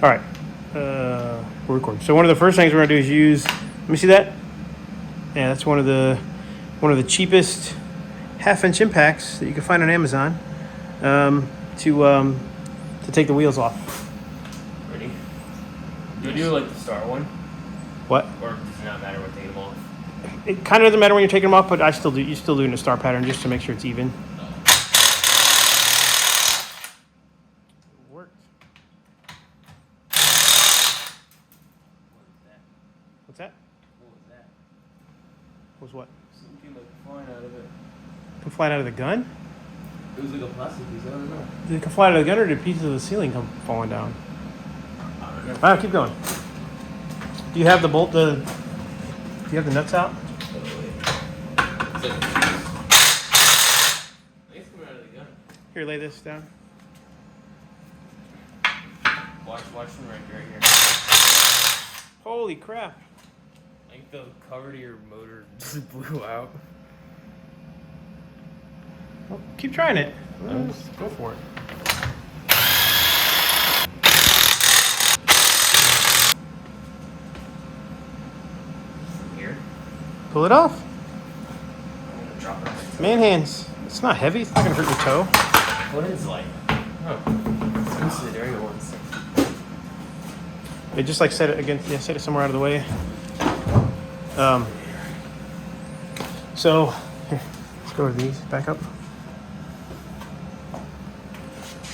All right, we're recording. So one of the first things we're gonna do is use. Let me see that. Yeah, that's one of the cheapest half-inch impacts that you can find on Amazon to take the wheels off. Ready? Do you do like the star one? What? Or does it not matter when taking them off? It kind of doesn't matter when you're taking them off, but I still do. You still doing a star pattern just to make sure it's even. It worked. What's that? What was that? Was what? Something like flying out of it. Come flying out of the gun? It was like a plastic piece. I don't know. Did it come flying out of the gun, or did pieces of the ceiling come falling down? I don't know. All right, keep going. Do you have the bolt? Do you have the nuts out? It's like I think it's coming out of the gun. Here, lay this down. Watch one right here. Holy crap! I think the cover to your motor just blew out. Well, keep trying it. Let's go for it. Here. Pull it off. I'm gonna drop it. Man hands. It's not heavy. It's not gonna hurt your toe. What is it like? Oh, it's the dirty ones. It just like set it against. Yeah, set it somewhere out of the way. So here, let's go to these. Back up.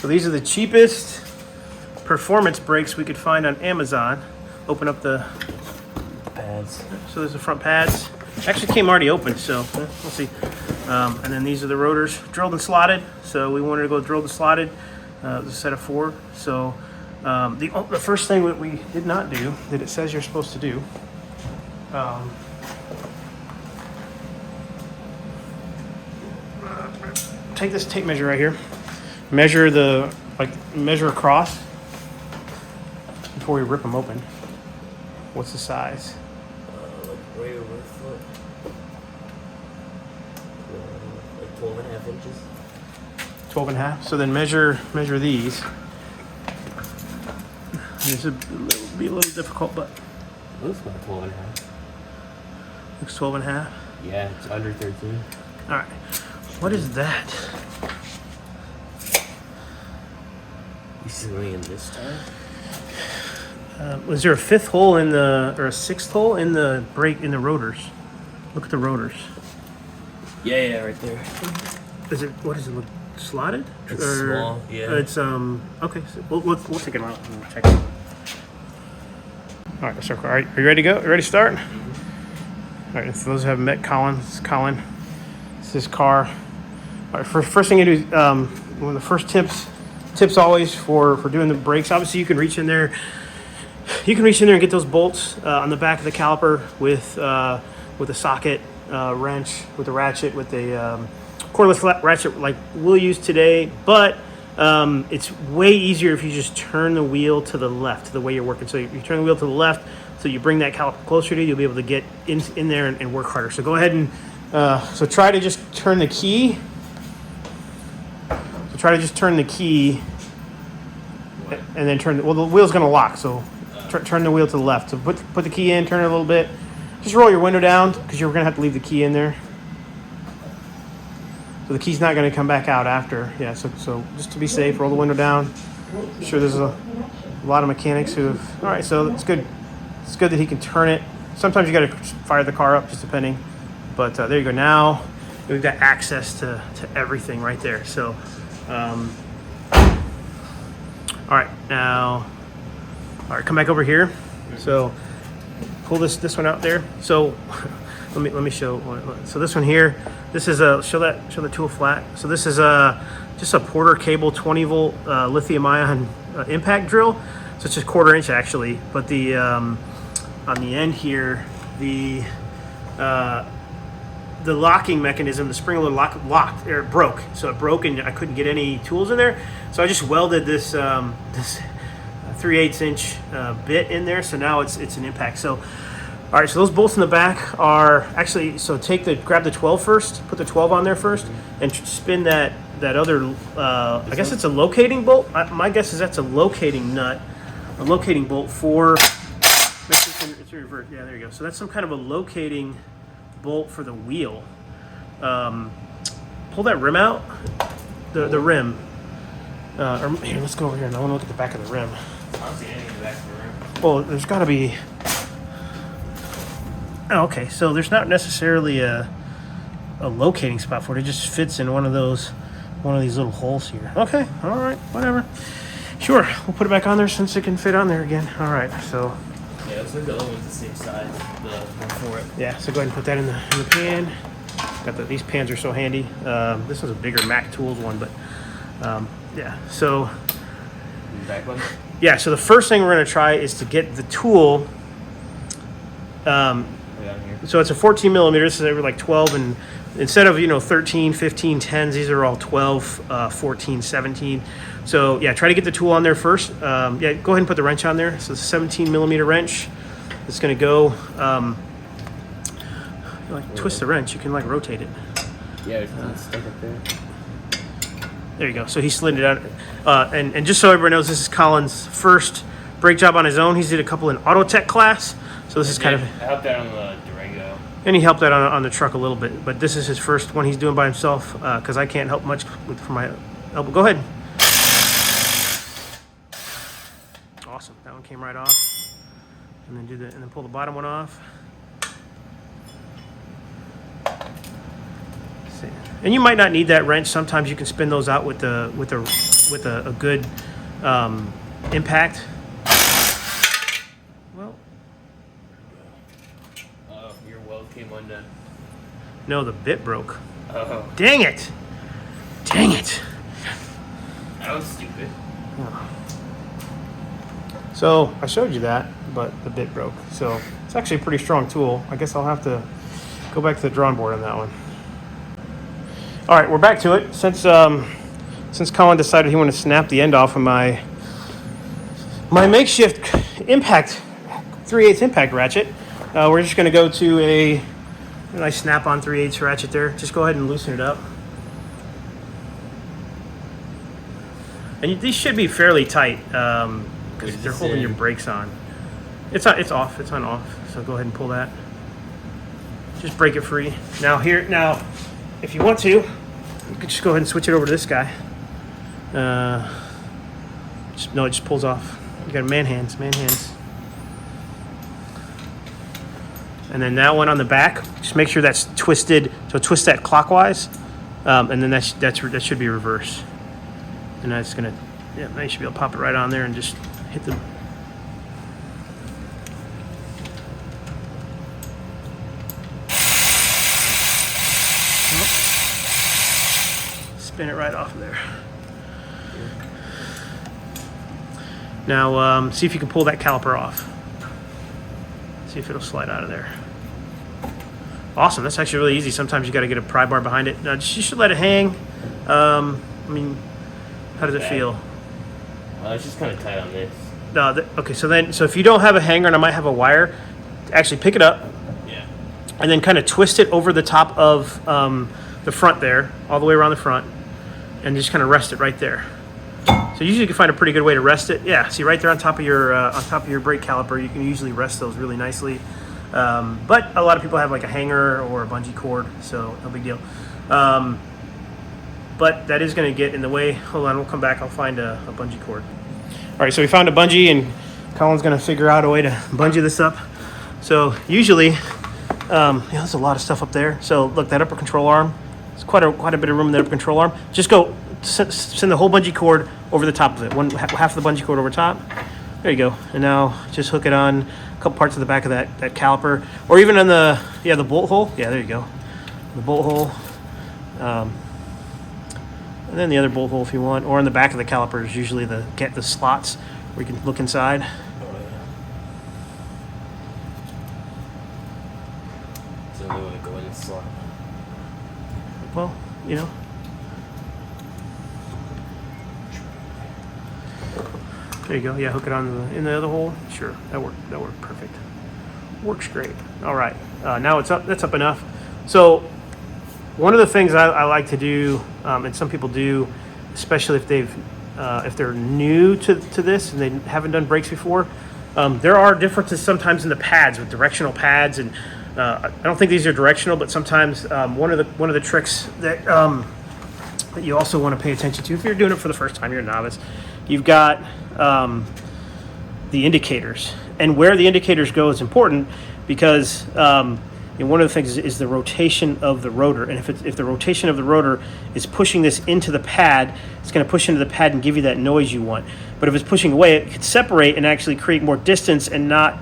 So these are the cheapest performance brakes we could find on Amazon. Open up the Pads. So there's the front pads. Actually came already open, so we'll see. And then these are the rotors, drilled and slotted. So we wanted to go drilled and slotted. It was a set of 4. So the first thing that we did not do that it says you're supposed to do. Take this tape measure right here. Measure across before we rip them open. What's the size? Like right over a foot. Like 12.5 inches. 12 and a half. So then measure these. This would be a little difficult, but Looks about 12.5. looks 12 and a half. Yeah, it's under 13. All right. What is that? You see something in this tire? Was there a 5th hole or a 6th hole in the rotors? Look at the rotors. Yeah, right there. What is it? Look slotted? It's small, yeah. It's okay. So we'll take it out and check it. All right, so are you ready to go? You ready to start? All right. For those who haven't met Colin, this is Colin. It's his car. All right. First thing you do, one of the first tips always for doing the brakes. Obviously, you can reach in there. You can reach in there and get those bolts on the back of the caliper with a socket, wrench, with a ratchet, with a cordless ratchet like we'll use today. But it's way easier if you just turn the wheel to the left, the way you're working. So you turn the wheel to the left, so you bring that caliper closer to you. You'll be able to get in there and work harder. So go ahead and so try to just turn the key. And then turn. The wheel's going to lock, so turn the wheel to the left. So put the key in, turn it a little bit. Just roll your window down because you're going to have to leave the key in there. So the key's not going to come back out after. Yeah. So just to be safe, roll the window down. I'm sure there's a lot of mechanics who have. All right. So it's good. It's good that he can turn it. Sometimes you got to fire the car up, just depending. But there you go. Now we've got access to everything right there. So. All right, now, come back over here. So, pull this one out there. So, let me show. So this one here, this is show the tool flat. So this is just a Porter cable 20 volt lithium ion impact drill. So it's just 1/4 inch actually, but the on the end here, the locking mechanism, the spring load locked or broke. So it broke and I couldn't get any tools in there. So I just welded this 3/8 inch bit in there. So now it's an impact. So all right, so those bolts in the back are actually, so grab the 12 first, put the 12 on there first, and spin that other, I guess it's a locating bolt. My guess is that's a locating nut locating bolt for. It's reverse. Yeah, there you go. So that's some kind of a locating bolt for the wheel. Pull that rim out. The rim. Or here, let's go over here and I want to look at the back of the rim. I don't see anything in the back of the room. Well, there's got to be. Oh, okay, so there's not necessarily a locating spot for it. It just fits in one of these little holes here. Okay, all right, whatever. Sure, we'll put it back on there since it can fit on there again. All right, so. Yeah, it looks like the other one's the same size. The one for it. Yeah, so go ahead and put that in the pan. These pans are so handy. This is a bigger Mac Tools one, but yeah. So The back one. yeah, so the first thing we're gonna try is to get the tool. Down here. So it's a 14 millimeter. This is over like 12, and instead of 13, 15, 10s, these are all 12, 14, 17. So yeah, try to get the tool on there first. Yeah, go ahead and put the wrench on there. So it's a 17 millimeter wrench. It's gonna go. Twist the wrench. You can like rotate it. Yeah, it's stuck up there. There you go. So he slid it out. And just so everyone knows, this is Colin's first brake job on his own. He's did a couple in Autotech class. So this is kind of. I helped out on the Durango. And he helped out on the truck a little bit, but this is his first one he's doing by himself because I can't help much for my elbow. Go ahead. Awesome, that one came right off. And then pull the bottom one off. See. And you might not need that wrench. Sometimes you can spin those out with a good impact. Well. Your weld came undone. No, the bit broke. Oh. Dang it! Dang it! That was stupid. So I showed you that, but the bit broke. So it's actually a pretty strong tool. I guess I'll have to go back to the drawing board on that one. All right, we're back to it. Since Colin decided he wanted to snap the end off of my makeshift impact 3/8 impact ratchet, we're just going to go to a nice snap-on 3/8 ratchet there. Just go ahead and loosen it up. And these should be fairly tight because they're holding your brakes on. It's off. It's on off. So go ahead and pull that. Just break it free. Now, if you want to, you could just go ahead and switch it over to this guy. It just pulls off. You got man hands. And then that one on the back, just make sure that's twisted. So twist that clockwise, and then that should be reverse. And that's gonna, yeah, now you should be able to pop it right on there and just hit the. Spin it right off of there. Now, see if you can pull that caliper off. See if it'll slide out of there. Awesome, that's actually really easy. Sometimes you got to get a pry bar behind it. Now, you should let it hang. I mean, how does it feel? It's just kind of tight on this. No, okay, so if you don't have a hanger and I might have a wire, actually pick it up. Yeah. And then kind of twist it over the top of the front there, all the way around the front, and just kind of rest it right there. So usually you can find a pretty good way to rest it. Yeah, see right there on top of your brake caliper, you can usually rest those really nicely. But a lot of people have like a hanger or a bungee cord, so no big deal. But that is going to get in the way. Hold on, we'll come back. I'll find a bungee cord. All right, so we found a bungee, and Colin's going to figure out a way to bungee this up. So usually, there's a lot of stuff up there. So look, that upper control arm, there's quite a bit of room in that upper control arm. Just go send the whole bungee cord over the top of it. Half of the bungee cord over top. There you go. And now just hook it on a couple parts of the back of that caliper, or even on the bolt hole. Yeah, there you go. The bolt hole. And then the other bolt hole if you want, or on the back of the caliper is usually the slots where you can look inside. So they want to go in the slot. Well, there you go. Yeah, hook it on in the other hole. Sure, that worked perfect. Works great. All right, now it's up. That's up enough. So one of the things I like to do, and some people do, especially if they've if they're new to this and they haven't done brakes before, there are differences sometimes in the pads with directional pads, and I don't think these are directional, but sometimes one of the tricks that that you also want to pay attention to if you're doing it for the first time, you're a novice, you've got the indicators, and where the indicators go is important because one of the things is the rotation of the rotor, and if the rotation of the rotor is pushing this into the pad, it's going to push into the pad and give you that noise you want. But if it's pushing away, it could separate and actually create more distance and not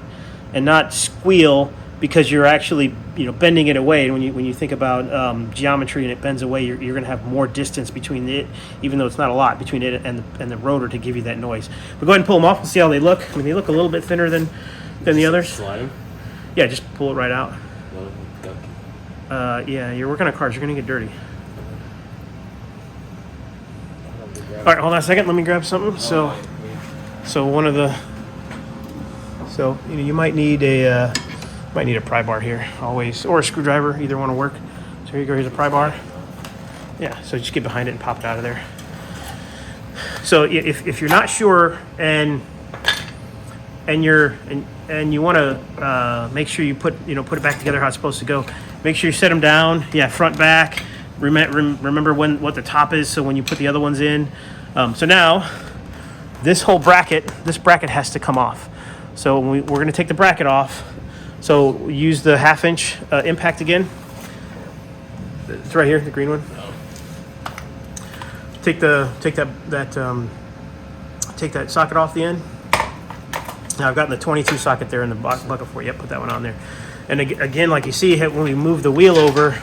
squeal because you're actually bending it away. And when you think about geometry and it bends away, you're going to have more distance between it, even though it's not a lot, between it and the rotor to give you that noise. But go ahead and pull them off and see how they look. I mean, they look a little bit thinner than the others. Slide them? Yeah, just pull it right out. No, Yeah, you're working on cars. You're going to get dirty. All right, hold on a second. Let me grab something. So you might need a pry bar here always, or a screwdriver. Either one will work. So here you go. Here's a pry bar. Yeah. So just get behind it and pop it out of there. So if you're not sure and you want to make sure you put it back together how it's supposed to go. Make sure you set them down. Yeah, front, back. Remember what the top is. So when you put the other ones in. So now this bracket has to come off. So we're going to take the bracket off. So use the 1/2 inch impact again. It's right here, the green one. Take that socket off the end. Now I've gotten the 22 socket there in the bucket for you. Yep, put that one on there. And again, like you see, when we move the wheel over,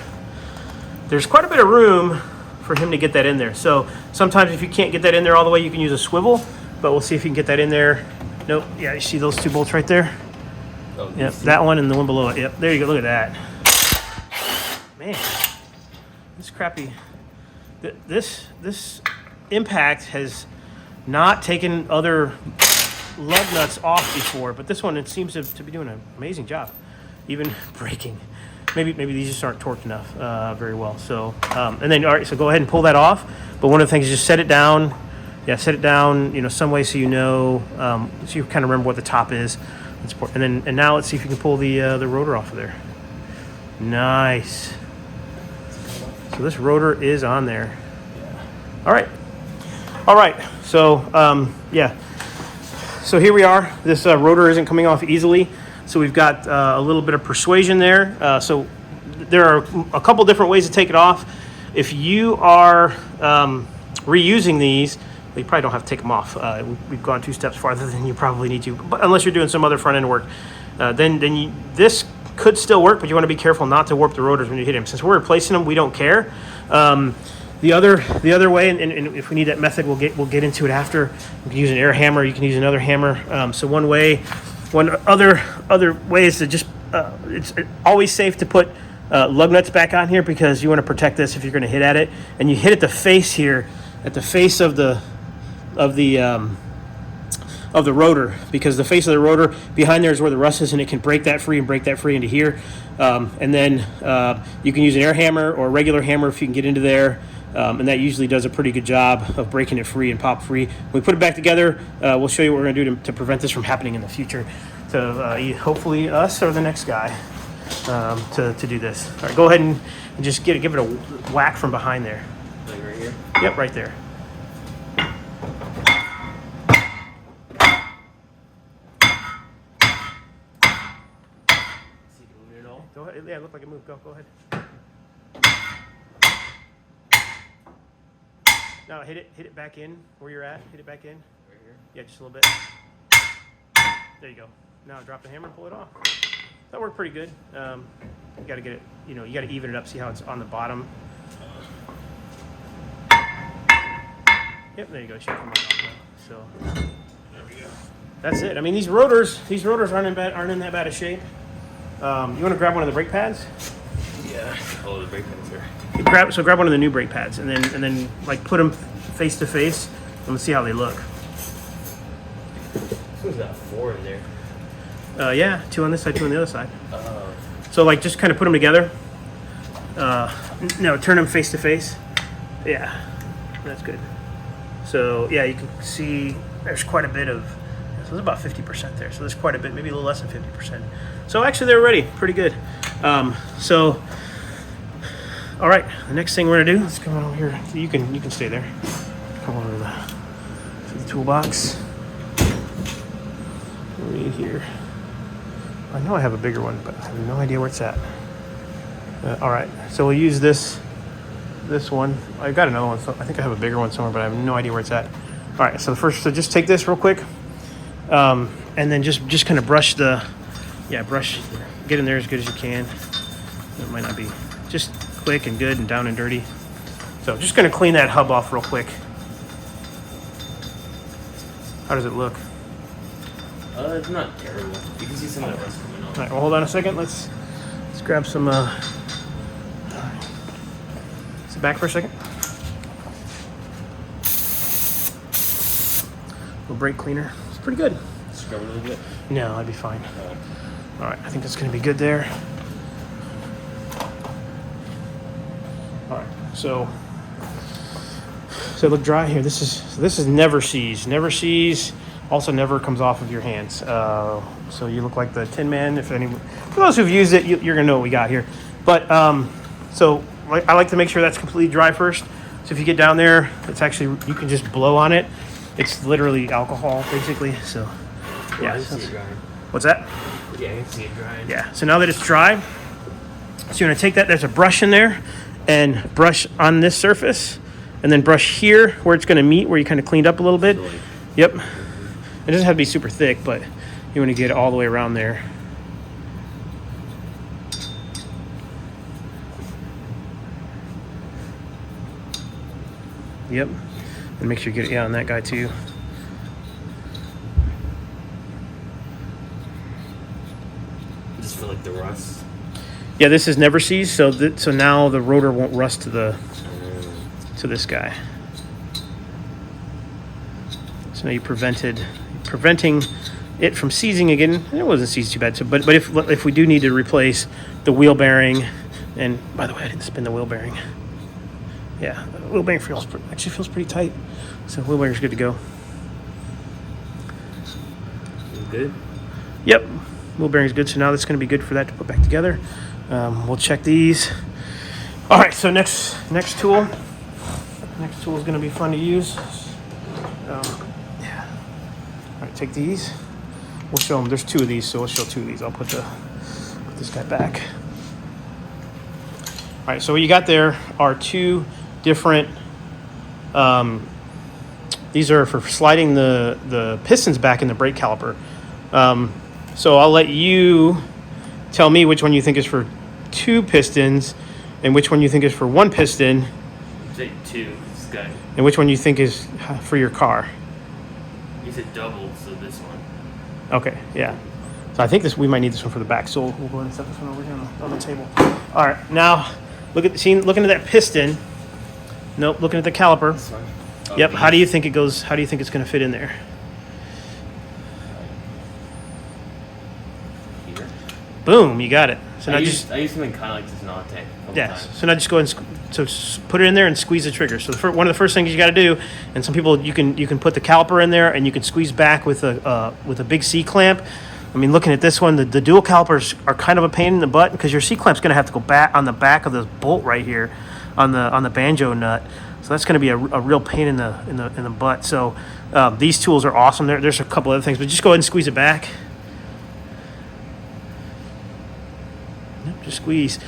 there's quite a bit of room for him to get that in there. So sometimes if you can't get that in there all the way, you can use a swivel, but we'll see if you can get that in there. Nope. Yeah, you see those 2 bolts right there? Oh, yep, that one and the one below it. Yep, there you go. Look at that. Man, this crappy. This impact has not taken other lug nuts off before, but this one, it seems to be doing an amazing job, even braking. Maybe these just aren't torqued enough very well. So and then all right, so go ahead and pull that off. But one of the things is just set it down. Yeah, set it down. Some way so so you kind of remember what the top is. And now let's see if you can pull the rotor off of there. Nice. So this rotor is on there. All right. So yeah. So here we are. This rotor isn't coming off easily. So we've got a little bit of persuasion there. So there are a couple different ways to take it off. If you are reusing these, you probably don't have to take them off. We've gone 2 steps farther than you probably need to, but unless you're doing some other front end work, then this could still work, but you want to be careful not to warp the rotors when you hit them. Since we're replacing them, we don't care. The other way, and if we need that method, we'll get into it after. You can use an air hammer. You can use another hammer. So one other way is to just it's always safe to put lug nuts back on here because you want to protect this if you're going to hit at it, and you hit at the face here, at the face of the rotor, because the face of the rotor behind there is where the rust is, and it can break that free into here. And then you can use an air hammer or a regular hammer if you can get into there. And that usually does a pretty good job of breaking it free and pop free. When we put it back together, we'll show you what we're going to do to prevent this from happening in the future. To hopefully us or the next guy to do this. All right, go ahead and just give it a whack from behind there. Like right here? Yep, right there. See if you can move it all. Go ahead. Yeah, it looked like it moved. Go ahead. Now hit it back in where you're at. Hit it back in. Right here? Yeah, just a little bit. There you go. Now drop the hammer and pull it off. That worked pretty good. You got to get it. You got to even it up. See how it's on the bottom. Yep, there you go. It should come right off now. So There we go. that's it. I mean, these rotors aren't in that bad a shape. You want to grab one of the brake pads? Yeah. Oh, the brake pads are. Grab one of the new brake pads and then like put them face to face and let's see how they look. Who's got 4 in there? Yeah, 2 on this side, 2 on the other side. Oh. So like just kind of put them together. No, turn them face to face. Yeah, that's good. So yeah, you can see there's quite a bit of, so there's about 50% there. So there's quite a bit, maybe a little less than 50%. So actually they're ready, pretty good. So, all right, the next thing we're gonna do, let's come on over here. You can stay there. Come over to the toolbox. Right here. I know I have a bigger one, but I have no idea where it's at. All right, so we'll use this one. I've got another one, so I think I have a bigger one somewhere, but I have no idea where it's at. All right, so so just take this real quick, and then just kind of brush get in there as good as you can. It might not be, just quick and good and down and dirty. So just gonna clean that hub off real quick. How does it look? It's not terrible. You can see some of the rust coming All off. right, well, hold on a second. Let's grab some. Sit back for a second. A little brake cleaner. It's pretty good. Scrub it a little bit. No, I'd be fine. All right, I think that's going to be good there. All right, so look dry here. This is never sees. Never sees. Also never comes off of your hands. So you look like the Tin Man. For those who've used it, you're gonna know what we got here. But so I like to make sure that's completely dry first. So if you get down there, it's actually, you can just blow on it. It's literally alcohol basically. So yeah. I can see it drying. What's that? Yeah, I can see it drying. Yeah. So now that it's dry, so you're gonna take that. There's a brush in there, and brush on this surface, and then brush here where it's gonna meet, where you kind of cleaned up a little bit. So, like, Yep. It doesn't have to be super thick, but you want to get it all the way around there. Yep. And make sure you get it on that guy too. just for like the rust. Yeah, this is never seized, so so now the rotor won't rust to this guy. So now you preventing it from seizing again. It wasn't seized too bad. So, but if we do need to replace the wheel bearing, and by the way, I didn't spin the wheel bearing. Yeah, the wheel bearing actually feels pretty tight. So wheel bearing's good to go. Good. Yep, wheel bearing's good. So now that's going to be good for that to put back together. We'll check these. All right, so next tool. Next tool is going to be fun to use. Yeah. All right, take these. We'll show them. There's two of these, so we'll show two of these. I'll put this guy back. All right, so what you got there are two different. These are for sliding the pistons back in the brake caliper. So I'll let you tell me which one you think is for two pistons, and which one you think is for one piston, Say two. This guy. and which one you think is for your car. You said double, so this one. Okay, yeah. So I think we might need this one for the back. So we'll go ahead and set this one over here on the table. All right, now looking at that piston. Nope, looking at the caliper. This one. Yep. How do you think it goes? How do you think it's going to fit in there? Here. Boom, you got it. So now I used something kind of like this Nautic. yes. So now just go ahead and put it in there and squeeze the trigger. So one of the first things you got to do, and some people you can put the caliper in there and you can squeeze back with a big C clamp. I mean, looking at this one, the dual calipers are kind of a pain in the butt because your C clamp's going to have to go back on the back of this bolt right here, on the banjo nut. So that's going to be a real pain in the butt. So these tools are awesome. There's a couple other things, but just go ahead and squeeze it back. Yep, just squeeze.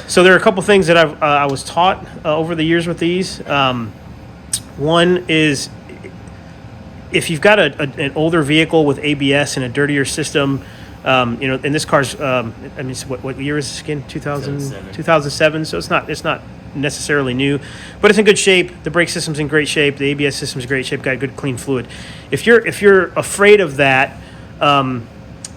So there are a couple things that I was taught over the years with these. One is if you've got an older vehicle with ABS and a dirtier system, and this car's, what year is this again? 2007. So it's not necessarily new, but it's in good shape. The brake system's in great shape. The ABS system's in great shape. Got good clean fluid. If you're afraid of that,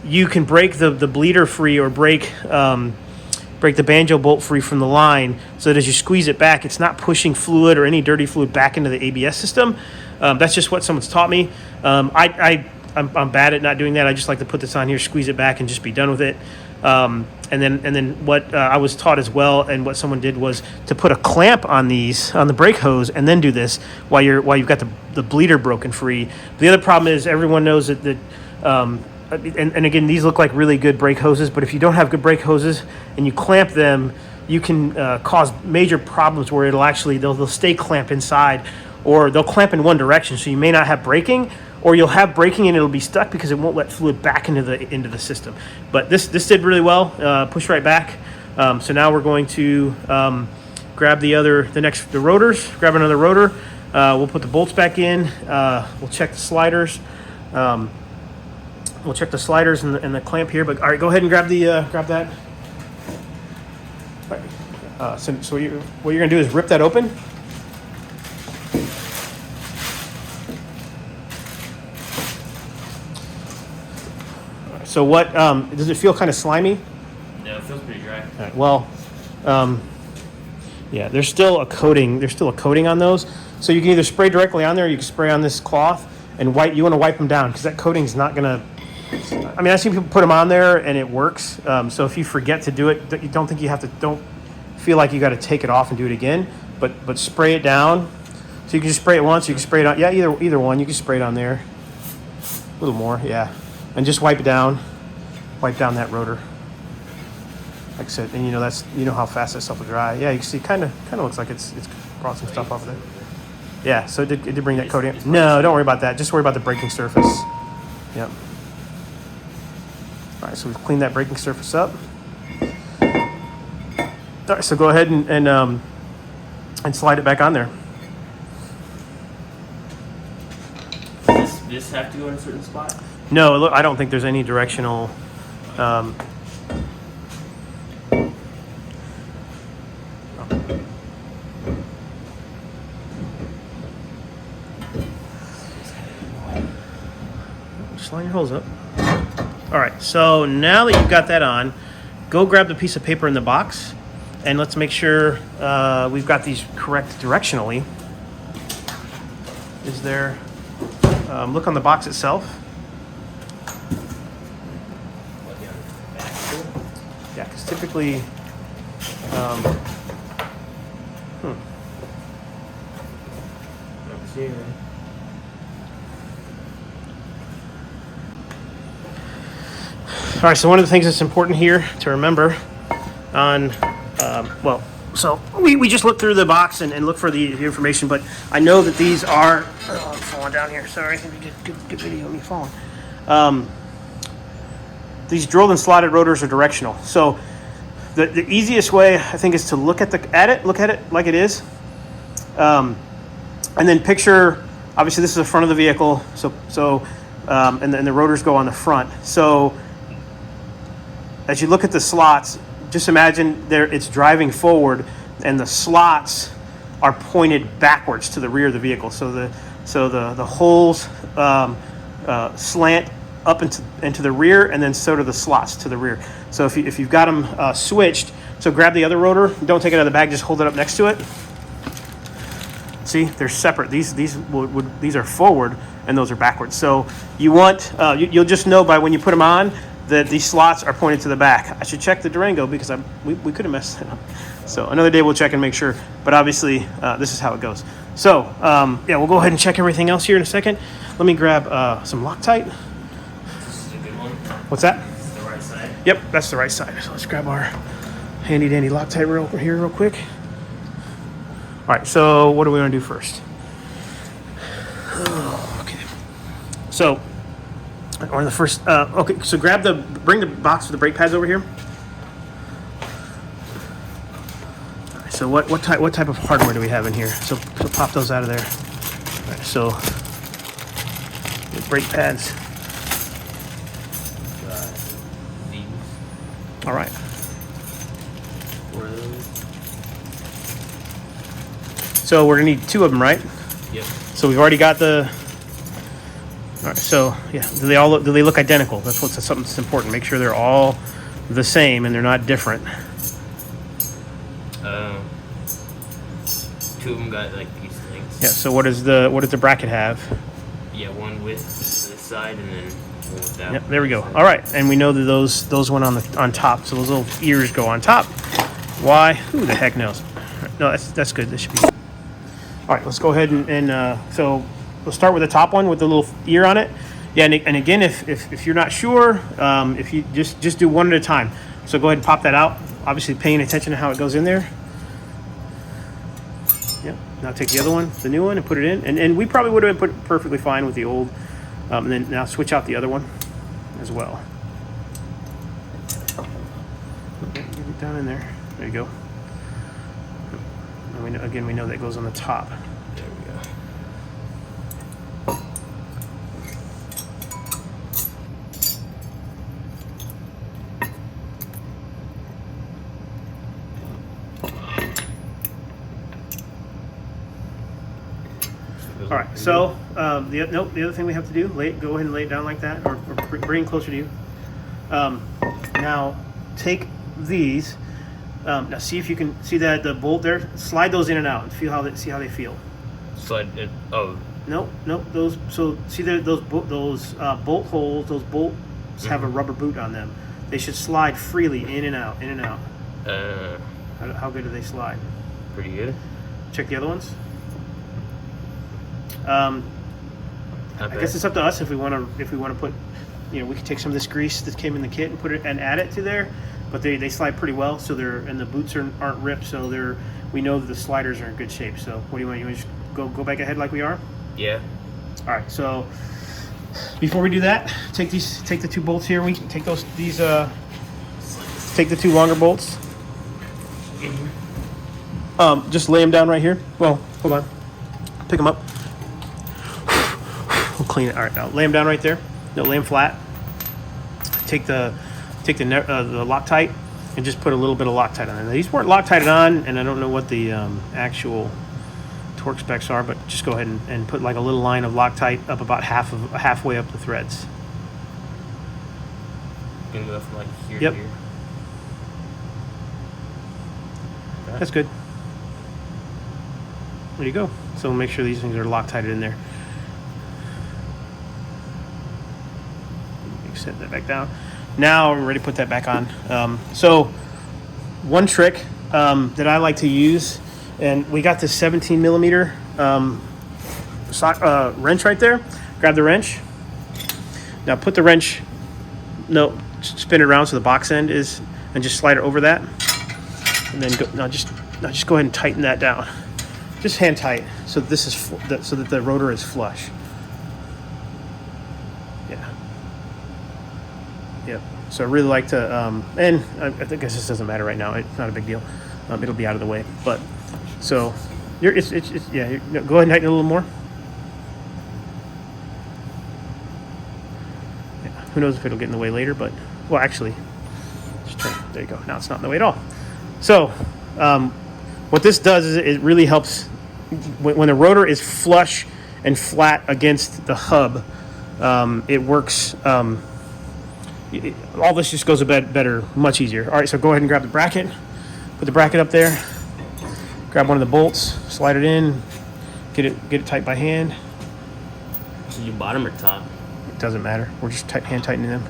you can break the bleeder free or break the banjo bolt free from the line, so that as you squeeze it back, it's not pushing fluid or any dirty fluid back into the ABS system. That's just what someone's taught me. I'm bad at not doing that. I just like to put this on here, squeeze it back, and just be done with it. And then what I was taught as well, and what someone did was to put a clamp on the brake hose, and then do this while you've got the bleeder broken free. The other problem is everyone knows that and again, these look like really good brake hoses, but if you don't have good brake hoses and you clamp them, you can cause major problems where they'll stay clamped inside, or they'll clamp in one direction, so you may not have braking, or you'll have braking and it'll be stuck because it won't let fluid back into the system. But this did really well, push right back. So now we're going to grab the rotors, grab another rotor. We'll put the bolts back in. We'll check the sliders. We'll check the sliders and the clamp here. But all right, go ahead and grab that. All right. So what you're gonna do is rip that open. So what does it feel kind of slimy? No, it feels pretty dry. All right, well, yeah, there's still a coating. There's still a coating on those. So you can either spray directly on there, or you can spray on this cloth and wipe. You want to wipe them down because that coating's not gonna. I mean, I've seen people put them on there and it works. So if you forget to do it, you don't feel like you got to take it off and do it again. But spray it down. So you can just spray it once. You can spray it on. Yeah, either one. You can spray it on there. A little more, yeah. And just wipe it down. Wipe down that rotor. Like I said, and you know how fast that stuff will dry. Yeah, you can see kind of looks like it's brought some stuff off of there. Yeah, so it did bring that coating. No, don't worry about that. Just worry about the braking surface. Yep. All right, so we've cleaned that braking surface up. All right, so go ahead and slide it back on there. Does this have to go in a certain spot? No, look, I don't think there's any directional. Just line your holes up. All right, so now that you've got that on, go grab the piece of paper in the box, and let's make sure we've got these correct directionally. Is there? Look on the box itself. Yeah, because typically, All right, so one of the things that's important here to remember so we just looked through the box and looked for the information, but I know that these are, I'm falling down here, sorry, good video of me falling. These drilled and slotted rotors are directional. So the easiest way, I think, is to look at it like it is. And then picture, obviously this is the front of the vehicle, and then the rotors go on the front. So as you look at the slots, just imagine it's driving forward and the slots are pointed backwards to the rear of the vehicle. So the holes slant up into the rear, and then so do the slots to the rear. So if you've got them switched, so grab the other rotor, don't take it out of the bag, just hold it up next to it. See, they're separate. These are forward and those are backwards. So you'll just know by when you put them on that these slots are pointed to the back. I should check the Durango because we could have messed it up. So another day we'll check and make sure. But obviously this is how it goes. So yeah, we'll go ahead and check everything else here in a second. Let me grab some Loctite. This is a good one. What's that? This is the right side. Yep, that's the right side. So let's grab our handy dandy Loctite real quick. All right, so what do we want to do first? Okay. So, or the first, okay, so bring the box with the brake pads over here. All right, so what type of hardware do we have in here? So pop those out of there. All right, so the brake pads. These. All right. Four of those. So we're gonna need two of them, right? Yep. So we've already got the. All right. So yeah, do they look identical? That's something that's important. Make sure they're all the same and they're not different. Two of them got like these things. Yeah. So what does the bracket have? Yeah, one with this side and then with that. Yep, there we go. All right, and we know that those went on top, so those little ears go on top. Why? Who the heck knows? No, that's good. This should be. All right, let's go ahead and so we'll start with the top one with the little ear on it. Yeah, and again, if you're not sure, if you just do one at a time. So go ahead and pop that out. Obviously, paying attention to how it goes in there. Yep. Now take the other one, the new one, and put it in. And we probably would have been put perfectly fine with the old. And then now switch out the other one as well. Okay, get it down in there. There you go. And we know that goes on the top. There we go. All right. So the other thing we have to do, go ahead and lay it down like that, or bring it closer to you. Now take these. Now see if you can see that the bolt there. Slide those in and out and see how they feel. Slide it. Oh. Nope. Those. So see those bolt holes. Those bolts have a rubber boot on them. They should slide freely in and out, in and out. How good do they slide? Pretty good. Check the other ones. I guess it's up to us if we want to put, we can take some of this grease that came in the kit and put it and add it to there, but they slide pretty well. So and the boots aren't ripped, so we know that the sliders are in good shape. So what do you want? You want to just go back ahead like we are? Yeah. All right. So before we do that, take the two bolts here. We can take take the two longer bolts. Just lay them down right here. Well, hold on. Pick them up. We'll clean it. All right, now lay them down right there. No, lay them flat. Take the Loctite and just put a little bit of Loctite on it. Now, these weren't Loctited on, and I don't know what the actual torque specs are, but just go ahead and put like a little line of Loctite up about halfway up the threads. Gonna go from like here Yep. to here. Okay. That's good. There you go. So make sure these things are Loctited in there. Set that back down. Now we're ready to put that back on. So one trick that I like to use, and we got this 17 millimeter wrench right there. Grab the wrench. Now put the wrench, spin it around so the box end is, and just slide it over that. And then just go ahead and tighten that down. Just hand tight so this is so that the rotor is flush. Yeah. Yep. So I really like to, and I guess this doesn't matter right now. It's not a big deal. It'll be out of the way. But so go ahead and tighten it a little more. Yeah. Who knows if it'll get in the way later? But actually, just turn. There you go. Now it's not in the way at all. So what this does is it really helps when the rotor is flush and flat against the hub. It works. All this just goes a bit better, much easier. All right, so go ahead and grab the bracket. Put the bracket up there. Grab one of the bolts, slide it in, get it tight by hand. So you bottom or top? It doesn't matter. We're just hand tightening them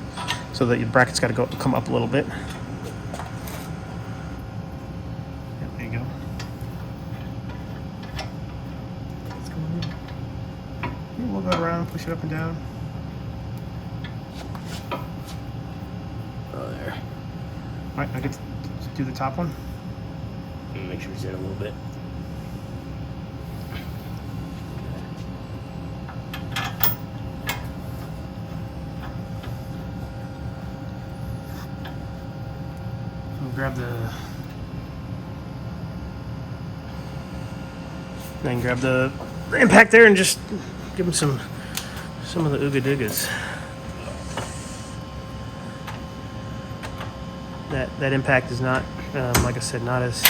so that your bracket's got to come up a little bit. Yep, there you go. We'll go around, push it up and down. Oh, there. All right, I get to do the top one. Make sure it's in a little bit. We'll grab the impact there and just give them some of the ooga doogas. That impact is not, like I said, not as.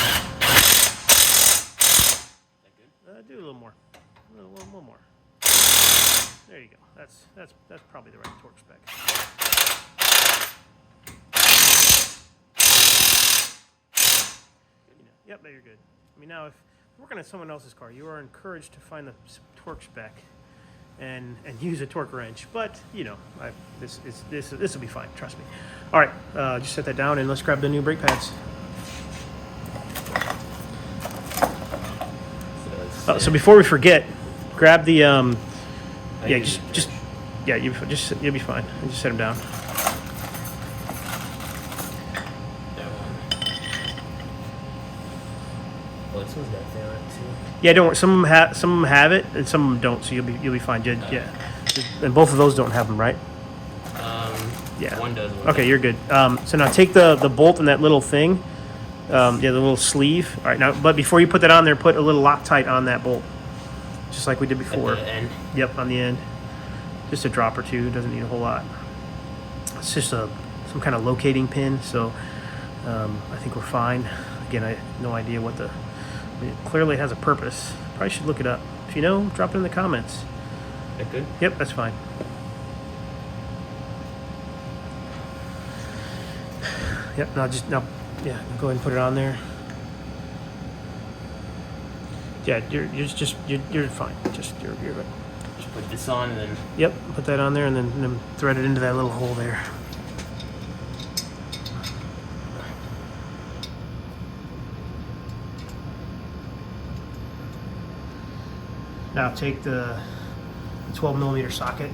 Do a little more, a little more. There you go. That's probably the right torque spec. Yep, there you're good. I mean, now if you're working on someone else's car, you are encouraged to find the torque spec and use a torque wrench. But you know, this will be fine. Trust me. All right, just set that down and let's grab the new brake pads. So before we forget, grab the yeah, just yeah, you'll be fine. Just set them down. Well, this one's got that on it too. Yeah, don't worry. Some of them have it, and some of them don't. So you'll be fine. Yeah, and both of those don't have them, right? Yeah. One does. Okay, you're good. So now take the bolt and that little thing, yeah, the little sleeve. All right, now, but before you put that on there, put a little Loctite on that bolt, just like we did before. At the end. Yep, on the end. Just a drop or two. Doesn't need a whole lot. It's just some kind of locating pin. So I think we're fine. Again, I have no idea what it clearly has a purpose. Probably should look it up. If you know, drop it in the comments. That good? Yep, that's fine. Yep, yeah, go ahead and put it on there. Yeah, you're fine. You're good. Just put this on and then. Yep, put that on there and then thread it into that little hole there. Now take the 12 millimeter socket.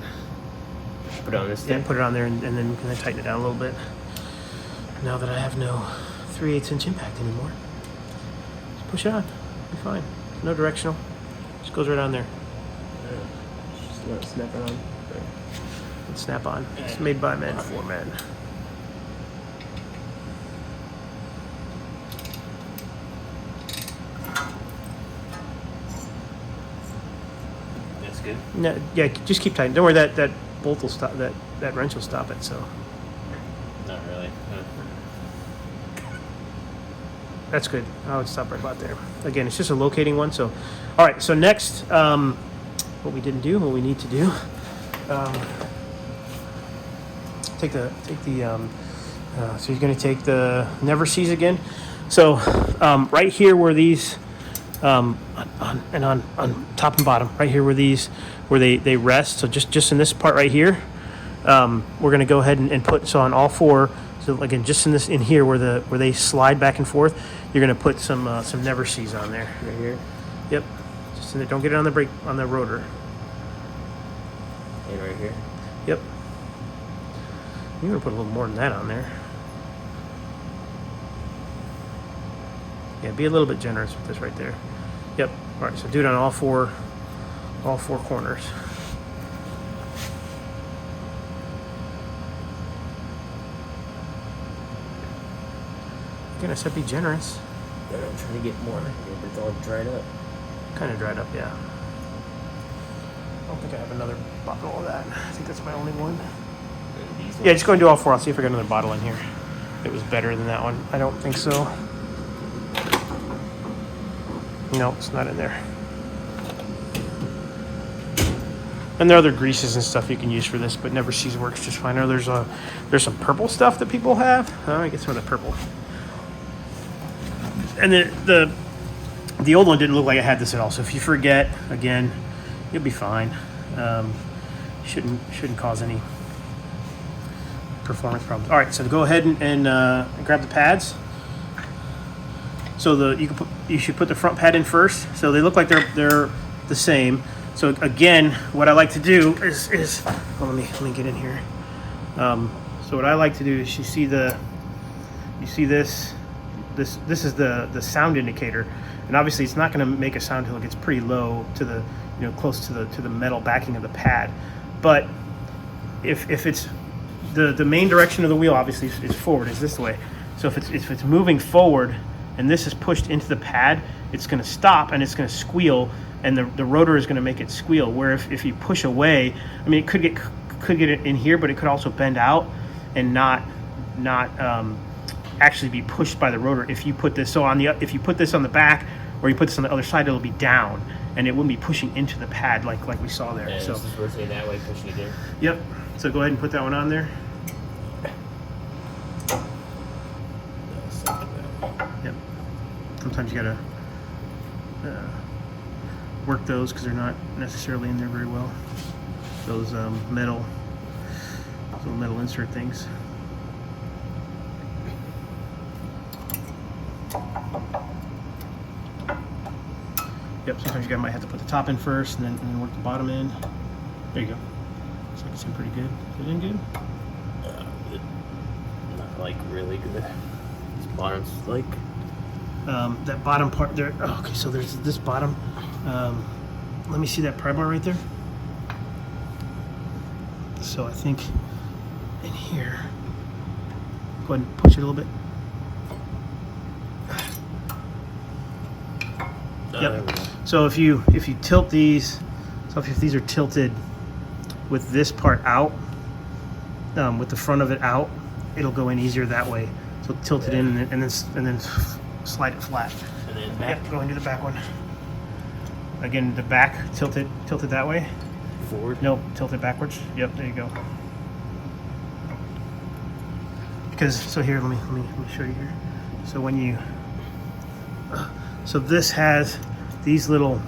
Put it on this Yeah, thing. put it on there and then tighten it down a little bit. Now that I have no 3/8 inch impact anymore, just push it on. Be fine. No directional. Just goes right on there. Just let it snap it on. It's snap on. It's made by men for men. That's good. No, yeah, just keep tight. Don't worry, that bolt will stop. That wrench will stop it. So Not really. that's good. I would stop right about there. Again, it's just a locating one. So, all right. So next, what we didn't do, what we need to do, take the. So you're going to take the Never Seas again. So right here where these, on top and bottom, right here where they rest. So just in this part right here, we're going to go ahead and put, so on all four. So again, just in here where they slide back and forth, you're going to put some Never Seas on there. Right here. Yep. Just in there. Don't get it on the rotor. And right here. Yep. You're going to put a little more than that on there. Yeah, be a little bit generous with this right there. Yep. All right, so do it on all four corners. Again, I said be generous. Yeah, I'm trying to get more. It's all dried up. Kind of dried up, yeah. I don't think I have another bottle of that. I think that's my only one. And these Yeah, just go and do all four. I'll see if I got another bottle in here. It was better than that one. I don't think so. No, it's not in there. And there are other greases and stuff you can use for this, but Never Seas works just fine. I know there's some purple stuff that people have. I get some of the purple. And the old one didn't look like it had this at all. So if you forget, again, you'll be fine. Shouldn't cause any performance problems. All right, so go ahead and grab the pads. So you should put the front pad in first. So they look like they're the same. So again, what I like to do is let me get in here. So what I like to do is you see this is the sound indicator, and obviously it's not going to make a sound until it gets pretty low to the close to the metal backing of the pad. But if it's the main direction of the wheel, obviously is forward, is this way. So if it's moving forward and this is pushed into the pad, it's going to stop and it's going to squeal, and the rotor is going to make it squeal. Where if you push away, I mean, it could get it in here, but it could also bend out and not actually be pushed by the rotor. If you put this if you put this on the back, or you put this on the other side, it'll be down and it wouldn't be pushing into the pad like we saw there. And So this is rotating that way, pushing it in. yep. So go ahead and put that one on there. Yep. Sometimes you gotta work those because they're not necessarily in there very well. Those little metal insert things. Yep, sometimes you might have to put the top in first and then work the bottom in. There you go. Looks like it's in pretty good. Is it in good? Not like really good. This bottom's like. That bottom part there. Oh, okay, so there's this bottom. Let me see that pry bar right there. So I think in here, go ahead and push it a little bit. Yep. So if you tilt these, so if these are tilted with this part out, with the front of it out, it'll go in easier that way. So tilt it in and then slide it flat. And then back. Yep, go into the back one. Again, the back, tilt it that way. Forward. Nope, tilt it backwards. Yep, there you go. Because so here, let me show you here. So when you, so this has these little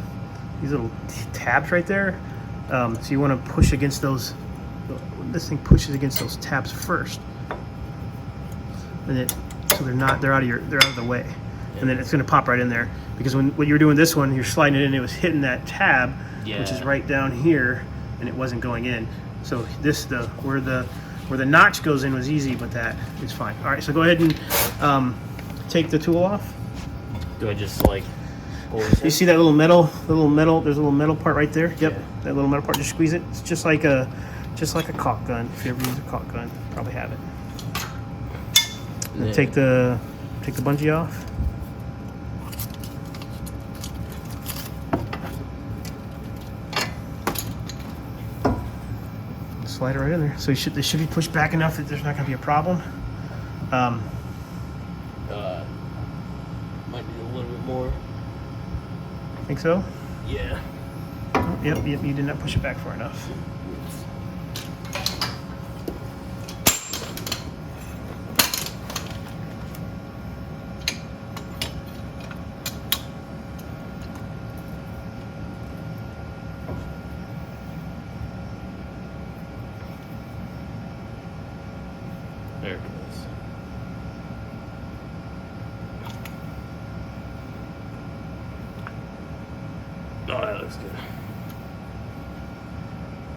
tabs right there. So you want to push against those. This thing pushes against those tabs first, and so they're out of the way, and then it's going to pop right in there. Because when you're doing this one, you're sliding it in, it was hitting that tab, which is right down here, and it wasn't going in. So this where the notch goes in was easy, but that is fine. All right, so go ahead and take the tool off. Do I just like? You see that little metal? There's a little metal part right there. Yep, Yeah. that little metal part. Just squeeze it. It's just like a caulk gun. If you ever use a caulk gun, you probably have it. And take the bungee off. Slide it right in there. So they should be pushed back enough that there's not going to be a problem. Might need a little bit more. Think so? Yeah. Oh, yep, you did not push it back far enough. There it goes. Oh, that looks good.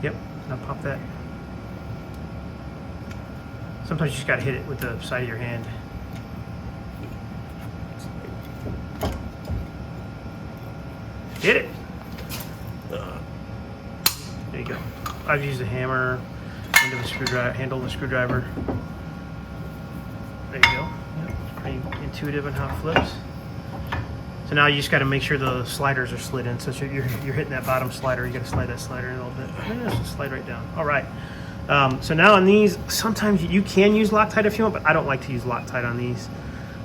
Yep, now pop that. Sometimes you just gotta hit it with the side of your hand. Hit it! There you go. I've used a hammer, handle of a screwdriver. There you go. Yep, it's pretty intuitive on how it flips. So now you just got to make sure the sliders are slid in. So you're hitting that bottom slider. You got to slide that slider in a little bit. And just slide right down. All right. So now on these, sometimes you can use Loctite if you want, but I don't like to use Loctite on these,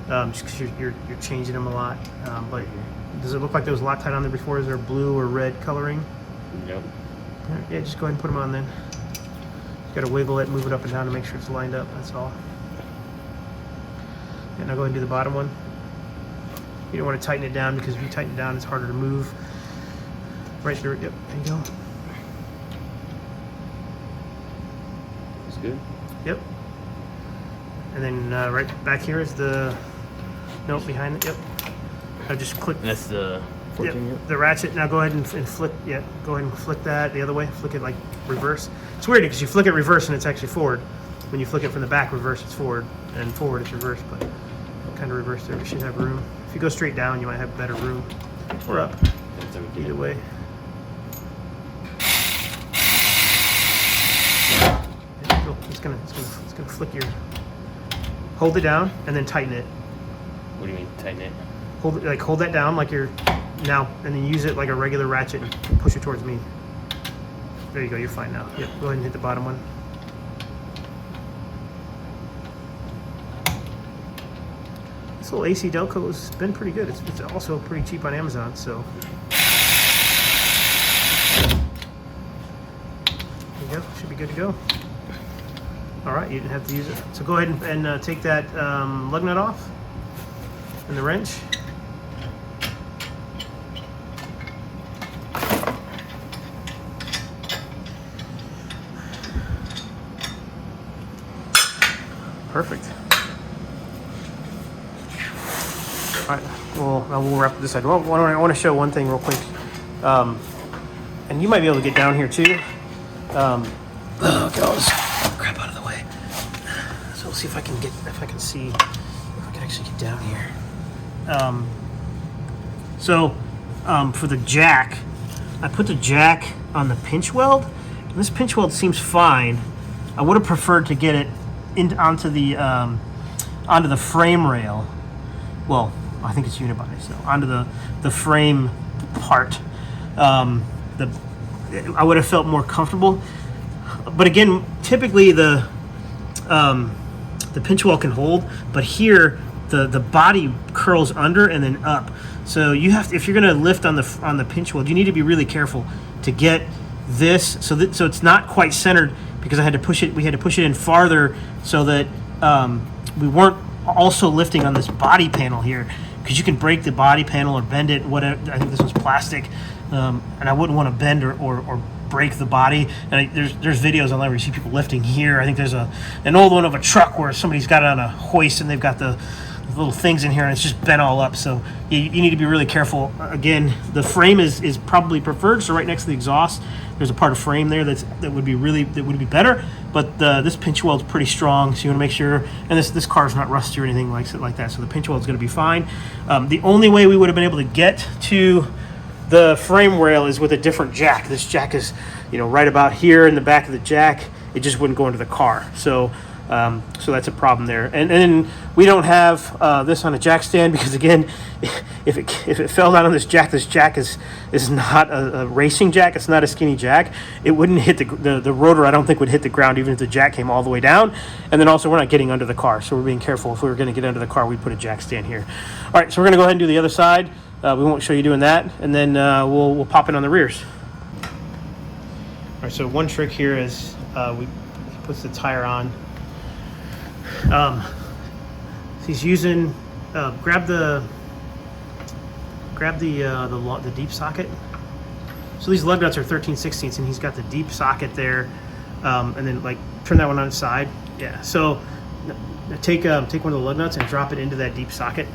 just because you're changing them a lot. But does it look like there was Loctite on there before? Is there blue or red coloring? Nope. Yeah, just go ahead and put them on then. You got to wiggle it, move it up and down to make sure it's lined up. That's all. And now go ahead and do the bottom one. You don't want to tighten it down because if you tighten it down, it's harder to move. Right there, yep, there you go. That's good. Yep. And then right back here is the note behind it. Yep. I just click. That's the 14. Yep, the ratchet. Now go ahead and flick. Yeah, go ahead and flick that the other way. Flick it like reverse. It's weird because you flick it reverse and it's actually forward. When you flick it from the back reverse, it's forward, and forward it's reverse. But kind of reverse there. We should have room. If you go straight down, you might have better room. Or up. Either way. There you go. It's gonna flick your. Hold it down and then tighten it. What do you mean tighten it? Hold that down like you're now, and then use it like a regular ratchet and push it towards me. There you go. You're fine now. Yep. Go ahead and hit the bottom one. This little AC Delco has been pretty good. It's also pretty cheap on Amazon, so. There you go. Should be good to go. All right, you didn't have to use it. So go ahead and take that lug nut off and the wrench. Perfect. All right, we'll wrap this side. Well, I want to show one thing real quick, and you might be able to get down here too. Okay, I'll just crap out of the way. So we'll see if I can actually get down here. For the jack, I put the jack on the pinch weld. And this pinch weld seems fine. I would have preferred to get it onto the frame rail. Well, I think it's unibody, so onto the frame part. I would have felt more comfortable. But again, typically the pinch weld can hold, but here the body curls under and then up. So you have to, if you're going to lift on the pinch weld, you need to be really careful to get this so it's not quite centered, because we had to push it in farther so that we weren't also lifting on this body panel here, because you can break the body panel or bend it. Whatever. I think this was plastic, and I wouldn't want to bend or break the body. And there's videos online where you see people lifting here. I think there's an old one of a truck where somebody's got it on a hoist and they've got the little things in here and it's just bent all up. So you need to be really careful. Again, the frame is probably preferred. So right next to the exhaust, there's a part of frame there that would be better. But this pinch weld's pretty strong, so you want to make sure. And this car's not rusty or anything like that. So the pinch weld's going to be fine. The only way we would have been able to get to the frame rail is with a different jack. This jack is, right about here in the back of the jack. It just wouldn't go into the car. So that's a problem there. And then we don't have this on a jack stand, because again, if it fell down on this jack is not a racing jack. It's not a skinny jack. It wouldn't hit the rotor. I don't think would hit the ground even if the jack came all the way down. And then also we're not getting under the car, so we're being careful. If we were going to get under the car, we'd put a jack stand here. All right, so we're going to go ahead and do the other side. We won't show you doing that, and then we'll pop it on the rears. All right, so one trick here is he puts the tire on. So he's using grab the deep socket. So these lug nuts are 13/16, and he's got the deep socket there, and then turn that one on its side. Yeah. So take one of the lug nuts and drop it into that deep socket.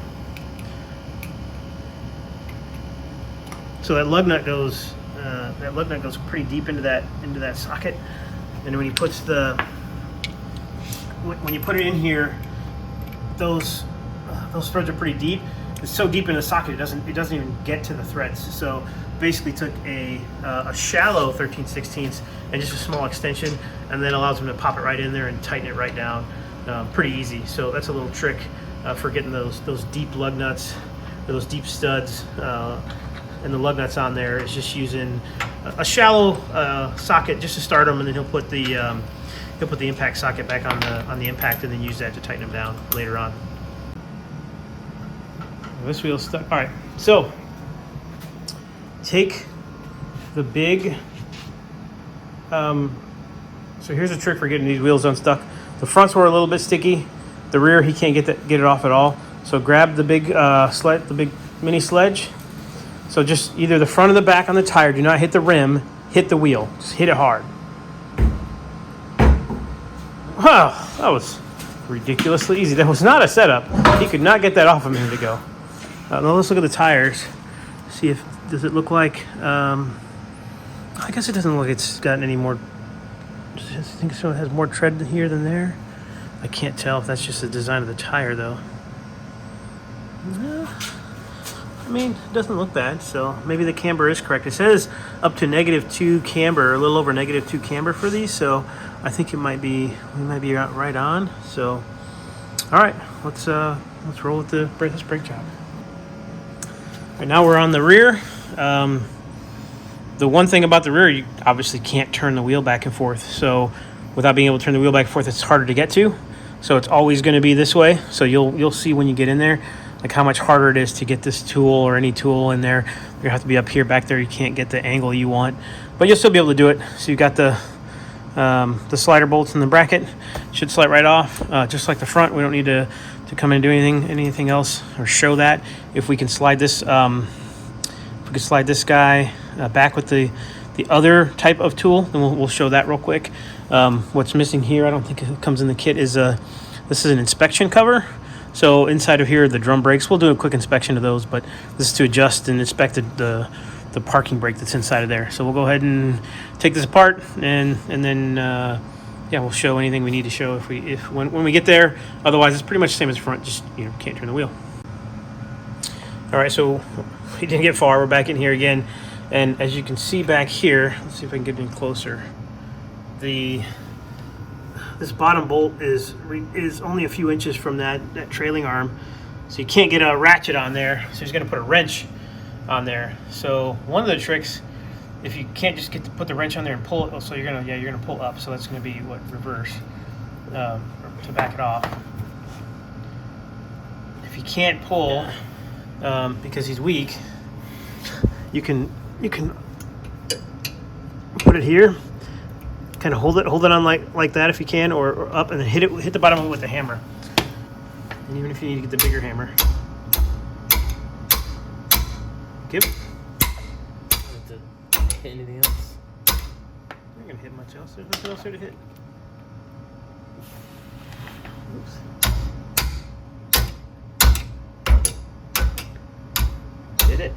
So that lug nut goes pretty deep into that socket, and when he puts when you put it in here, those threads are pretty deep. It's so deep in the socket it doesn't even get to the threads. So basically took a shallow 13/16 and just a small extension, and then allows them to pop it right in there and tighten it right down. Pretty easy. So that's a little trick for getting those deep lug nuts, or those deep studs, and the lug nuts on there. Is just using a shallow socket just to start them, and then he'll put the impact socket back on the impact, and then use that to tighten them down later on. This wheel's stuck. All right, so take the big. So here's a trick for getting these wheels unstuck. The fronts were a little bit sticky. The rear, he can't get it off at all. So grab the big the big mini sledge. So just either the front or the back on the tire. Do not hit the rim. Hit the wheel. Just hit it hard. Wow, that was ridiculously easy. That was not a setup. He could not get that off a minute ago. Now let's look at the tires. See does it look like? I guess it doesn't look like it's gotten any more. I think so. It has more tread here than there. I can't tell if that's just the design of the tire, though. I mean, it doesn't look bad, so maybe the camber is correct. It says up to -2 camber, a little over -2 camber for these, so I think we might be right on. So, all right, let's roll with this brake job. All right, now we're on the rear. The one thing about the rear, you obviously can't turn the wheel back and forth. So, without being able to turn the wheel back and forth, it's harder to get to. So it's always going to be this way. So you'll see when you get in there, like how much harder it is to get this tool or any tool in there. You're gonna have to be up here, back there. You can't get the angle you want, but you'll still be able to do it. So you've got the slider bolts in the bracket. Should slide right off, just like the front. We don't need to come in and do anything else or show that. If we can slide this, guy back with the other type of tool, then we'll show that real quick. What's missing here, I don't think it comes in the kit, is This is an inspection cover. So inside of here are the drum brakes. We'll do a quick inspection of those, but this is to adjust and inspect the parking brake that's inside of there. So we'll go ahead and take this apart, and then yeah, we'll show anything we need to show when we get there. Otherwise, it's pretty much the same as the front. Just can't turn the wheel. All right, so we didn't get far. We're back in here again, and as you can see back here, let's see if I can get in closer. This bottom bolt is only a few inches from that trailing arm, so you can't get a ratchet on there. So he's going to put a wrench on there. So one of the tricks, if you can't just put the wrench on there and pull it, so you're gonna pull up. So that's going to be reverse to back it off. If you can't pull because he's weak, you can put it here. Kind of hold it on like that if you can, or up, and then hit the bottom of it with the hammer. And even if you need to get the bigger hammer, Hit anything else? I'm not gonna hit much else. There's nothing else there to hit. Oops. Did it.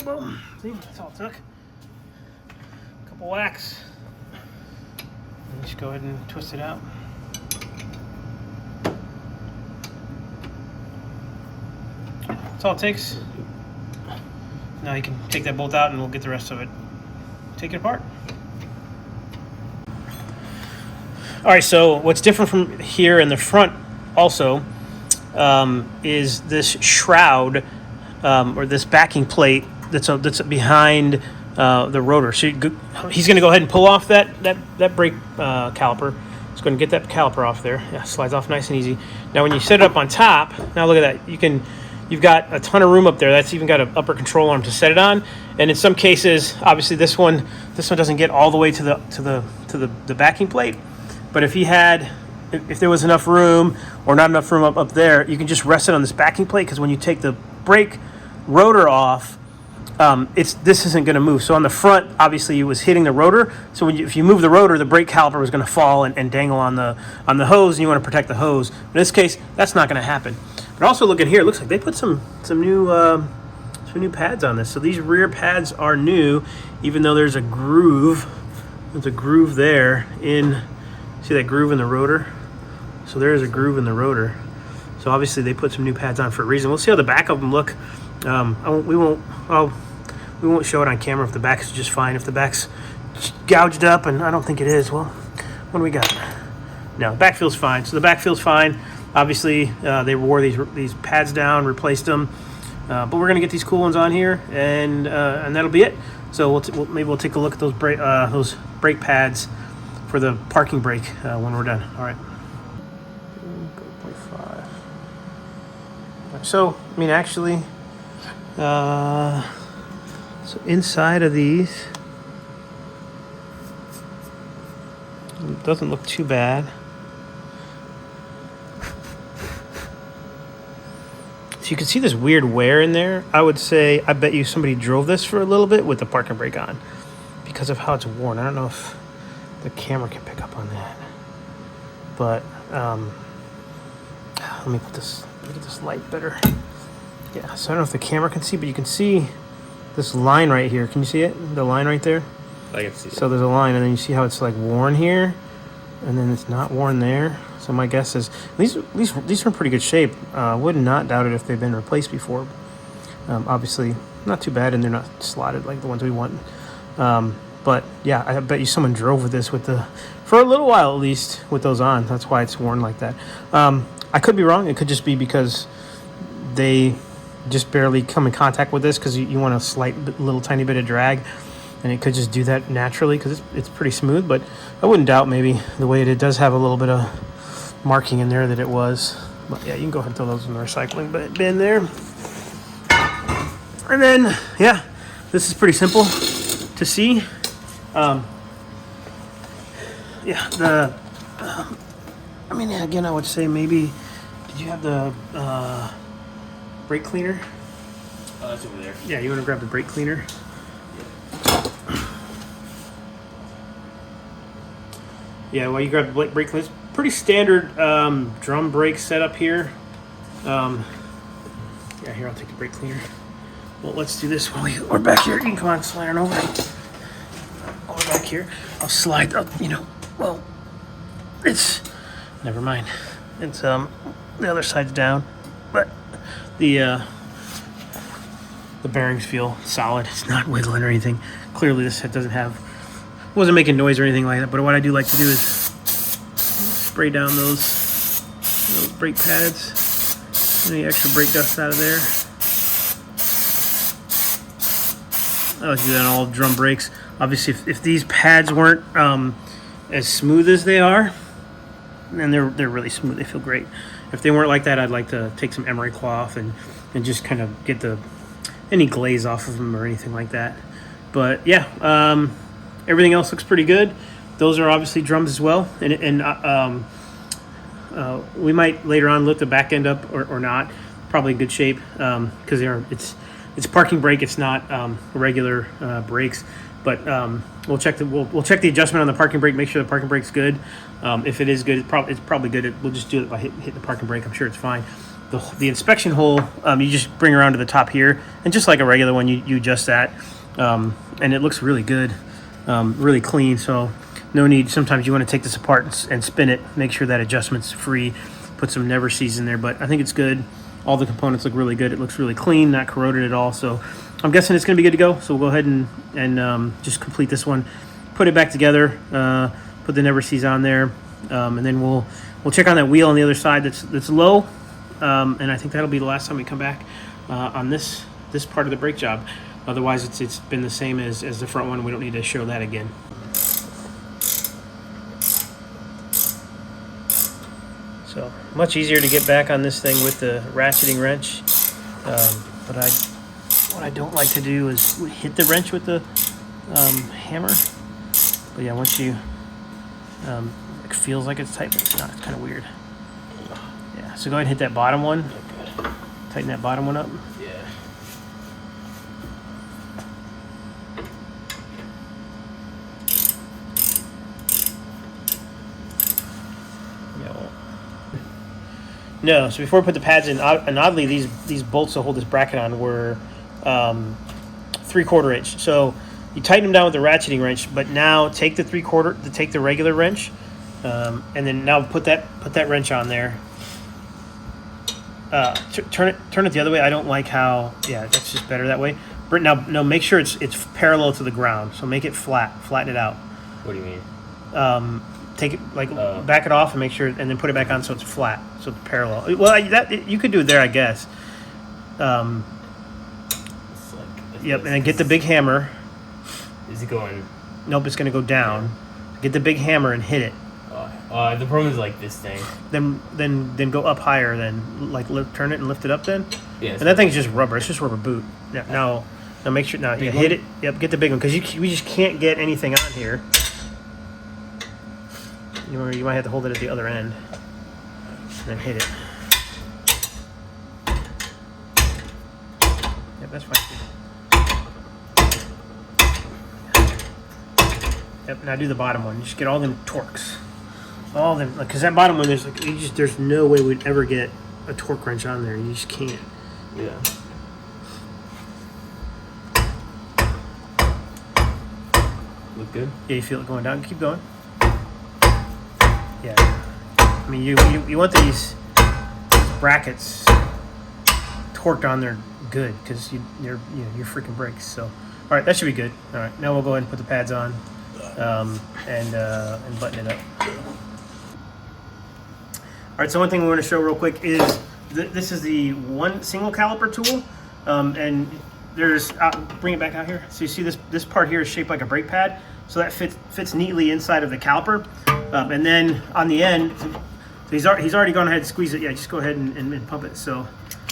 Boom. See, that's all it took. A couple whacks. And just go ahead and twist it out. That's all it takes. Now you can take that bolt out and we'll get the rest of it. Take it apart. All right, so what's different from here in the front also is this shroud or this backing plate that's behind the rotor. So he's going to go ahead and pull off that brake caliper. He's going to get that caliper off there. Yeah, slides off nice and easy. Now when you set it up on top, now look at that. You've got a ton of room up there. That's even got an upper control arm to set it on. And in some cases, obviously this one doesn't get all the way to the backing plate. But if there was enough room or not enough room up there, you can just rest it on this backing plate, because when you take the brake rotor off, this isn't going to move. So on the front, obviously it was hitting the rotor. So if you move the rotor, the brake caliper was going to fall and dangle on the hose, and you want to protect the hose. In this case, that's not going to happen. But also look in here, it looks like they put some new pads on this. So these rear pads are new, even though there's a groove. There's a groove there see that groove in the rotor? So there is a groove in the rotor. So obviously they put some new pads on for a reason. We'll see how the back of them look. We won't show it on camera if the back is just fine. If the back's gouged up, and I don't think it is, well, what do we got? No, the back feels fine. So the back feels fine. Obviously, they wore these pads down, replaced them, but we're gonna get these cool ones on here, and that'll be it. So maybe we'll take a look at those brake pads for the parking brake when we're done. All right. 0.5. So I mean, actually. So inside of these, it doesn't look too bad. So you can see this weird wear in there. I would say, I bet you somebody drove this for a little bit with the parking brake on because of how it's worn. I don't know if the camera can pick up on that, but let me get this light better. Yeah, so I don't know if the camera can see, but you can see this line right here. Can you see it? The line right there? I can see it. So there's a line, and then you see how it's like worn here, and then it's not worn there. So my guess is these are in pretty good shape. Would not doubt it if they've been replaced before. Obviously, not too bad, and they're not slotted like the ones we want. But yeah, I bet you someone drove with this for a little while at least with those on. That's why it's worn like that. I could be wrong. It could just be because they just barely come in contact with this, because you want a slight little tiny bit of drag, and it could just do that naturally because it's pretty smooth. But I wouldn't doubt maybe the way it does have a little bit of marking in there that it was. But yeah, you can go ahead and throw those in the recycling bin there. And then yeah, this is pretty simple to see. Yeah, I mean, again, I would say maybe, did you have the brake cleaner? that's over there. Yeah, you want to grab the brake cleaner? Yeah, while you grab the brake cleaner, it's pretty standard drum brake setup here. Yeah, here, I'll take the brake cleaner. Well, let's do this while we're back here. You can come on, slide on over. While we're back here, I'll slide up, well, it's, never mind. It's, the other side's down, but the bearings feel solid. It's not wiggling or anything. Clearly this head doesn't have, wasn't making noise or anything like that, but what I do like to do is spray down those brake pads, any extra brake dust out of there. I like to do that on all drum brakes. Obviously, if these pads weren't as smooth as they are, and they're really smooth, they feel great. If they weren't like that, I'd like to take some emery cloth and just kind of get any glaze off of them or anything like that. But yeah, everything else looks pretty good. Those are obviously drums as well, and we might later on lift the back end up or not. Probably in good shape because it's parking brake. It's not regular brakes, but we'll check the adjustment on the parking brake. Make sure the parking brake's good. If it is good, it's probably good. We'll just do it by hitting the parking brake. I'm sure it's fine. The inspection hole, you just bring around to the top here, and just like a regular one, you adjust that, and it looks really good, really clean. So no need. Sometimes you want to take this apart and spin it. Make sure that adjustment's free. Put some never sees in there, but I think it's good. All the components look really good. It looks really clean, not corroded at all. So I'm guessing it's going to be good to go. So we'll go ahead and just complete this one, put it back together, put the never sees on there, and then we'll check on that wheel on the other side that's low. And I think that'll be the last time we come back on this part of the brake job. Otherwise, it's been the same as the front one. We don't need to show that again. So much easier to get back on this thing with the ratcheting wrench. But what I don't like to do is hit the wrench with the hammer. But yeah, once you it feels like it's tight, but it's not. It's kind of weird. Yeah. So go ahead and hit that bottom one. Okay. Tighten that bottom one up. Yeah. No, so before we put the pads in, and oddly these bolts that hold this bracket on were 3/4 inch. So you tighten them down with the ratcheting wrench, but now take the take the regular wrench, and then now put that wrench on there. Turn it the other way. I don't like how. Yeah, that's just better that way. Now make sure it's parallel to the ground. So make it flatten it out. What do you mean? Take it back it off and make sure, and then put it back on so it's flat, so it's parallel. Well, you could do it there, I guess. Yep, and then get the big hammer. Is it going? Nope, it's going to go down. Get the big hammer and hit it. The problem is like this thing. Then go up higher. Then turn it and lift it up. Then. Yeah. And that thing's just rubber. It's just rubber boot. Now make sure. Now you hit it. Yep, get the big one because we just can't get anything on here. You might have to hold it at the other end and then hit it. Yep, that's fine. Yep, now do the bottom one. Just get all them torques. All them, because that bottom one, there's no way we'd ever get a torque wrench on there. You just can't. Yeah. Look good? Yeah, you feel it going down. Keep going. Yeah, I mean you want these brackets torqued on there good because you're freaking brakes. So, all right, that should be good. All right, now we'll go ahead and put the pads on and button it up. All right, so one thing we want to show real quick is this is the one single caliper tool, and there's bring it back out here. So you see this part here is shaped like a brake pad, so that fits neatly inside of the caliper. And then on the end, so he's already gone ahead and squeeze it. Yeah, just go ahead and pump it. So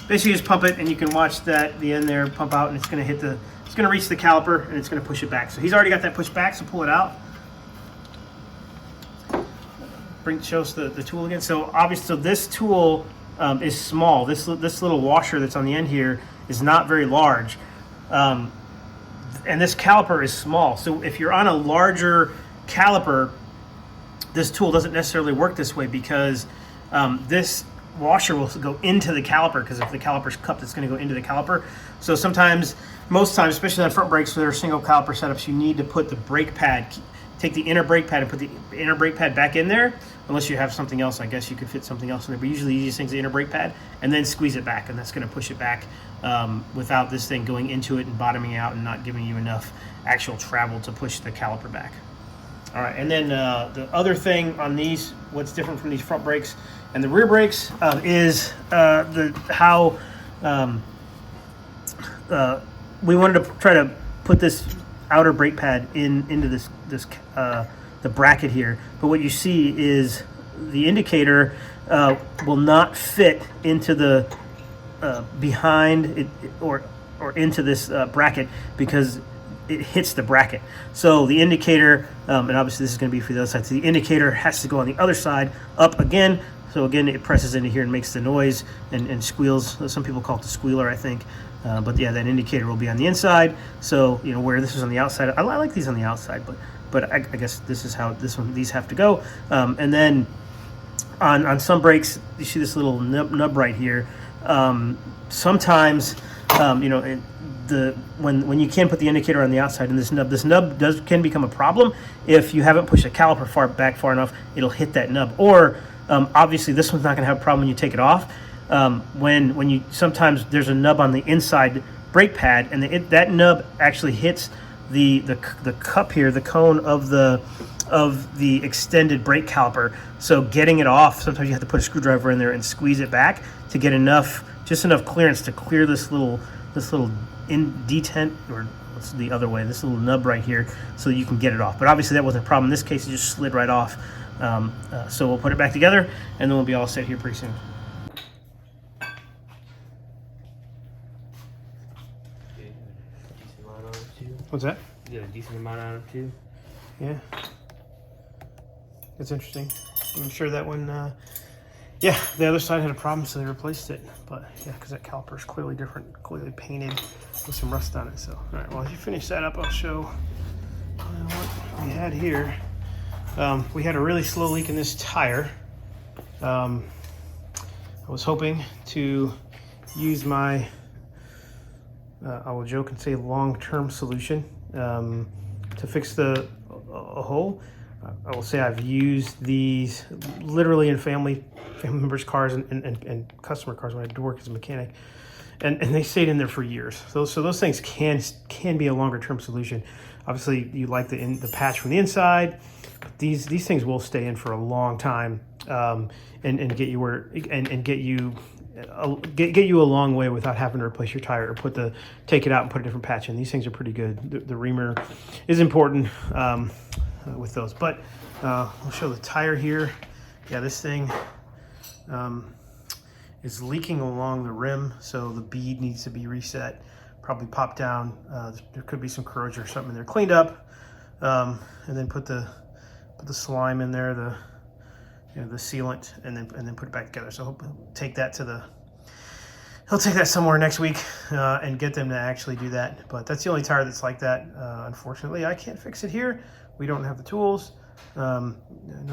basically just pump it, and you can watch the end there pump out, and it's going to reach the caliper, and it's going to push it back. So he's already got that push back, so pull it out. Show us the tool again. So obviously, so this tool is small. This little washer that's on the end here is not very large. And this caliper is small. So if you're on a larger caliper, this tool doesn't necessarily work this way because this washer will go into the caliper, because if the caliper's cupped, it's going to go into the caliper. So sometimes, most times, especially on front brakes that are single caliper setups, you need to put the brake pad, take the inner brake pad and put the inner brake pad back in there. Unless you have something else, I guess you could fit something else in there. But usually the easiest thing is the inner brake pad, and then squeeze it back, and that's going to push it back without this thing going into it and bottoming out and not giving you enough actual travel to push the caliper back. All right, and then the other thing on these, what's different from these front brakes and the rear brakes is how we wanted to try to put this outer brake pad into the bracket here. But what you see is the indicator will not fit into the behind it or into this bracket because it hits the bracket. So the indicator, and obviously this is going to be for the other side, so the indicator has to go on the other side, up again. So again, it presses into here and makes the noise and squeals. Some people call it the squealer, I think. But yeah, that indicator will be on the inside. So, you know, where this is on the outside, I like these on the outside, but I guess this is how these have to go. And then on some brakes, you see this little nub right here. Sometimes, you know, when you can put the indicator on the outside, and this nub can become a problem if you haven't pushed the caliper far enough. It'll hit that nub. Or obviously, this one's not going to have a problem when you take it off. When you sometimes there's a nub on the inside brake pad, and that nub actually hits the cup here, the cone of the extended brake caliper. So getting it off, sometimes you have to put a screwdriver in there and squeeze it back to get just enough clearance to clear this little detent, or what's the other way, this little nub right here, so you can get it off. But obviously that wasn't a problem in this case; it just slid right off. So we'll put it back together, and then we'll be all set here pretty soon. What's that? You got a decent amount on it too. Yeah, it's interesting. I'm sure that one, yeah, the other side had a problem, so they replaced it. But yeah, because that caliper is clearly different, clearly painted with some rust on it. So, all right, well, if you finish that up, I'll show what we had here. We had a really slow leak in this tire. I was hoping to use my I will joke and say long-term solution to fix a hole. I will say I've used these literally in family members' cars and customer cars when I did work as a mechanic, and they stayed in there for years. So those things can be a longer-term solution. Obviously, you like the patch from the inside. But these things will stay in for a long time and get you where and get you a long way without having to replace your tire or take it out and put a different patch in. These things are pretty good. The reamer is important with those. But we'll show the tire here. Yeah, this thing is leaking along the rim, so the bead needs to be reset, probably popped down. There could be some corrosion or something in there. Cleaned up, and then put the slime in there, the sealant, and then put it back together. So he'll take that somewhere next week and get them to actually do that. But that's the only tire that's like that. Unfortunately, I can't fix it here. We don't have the tools. No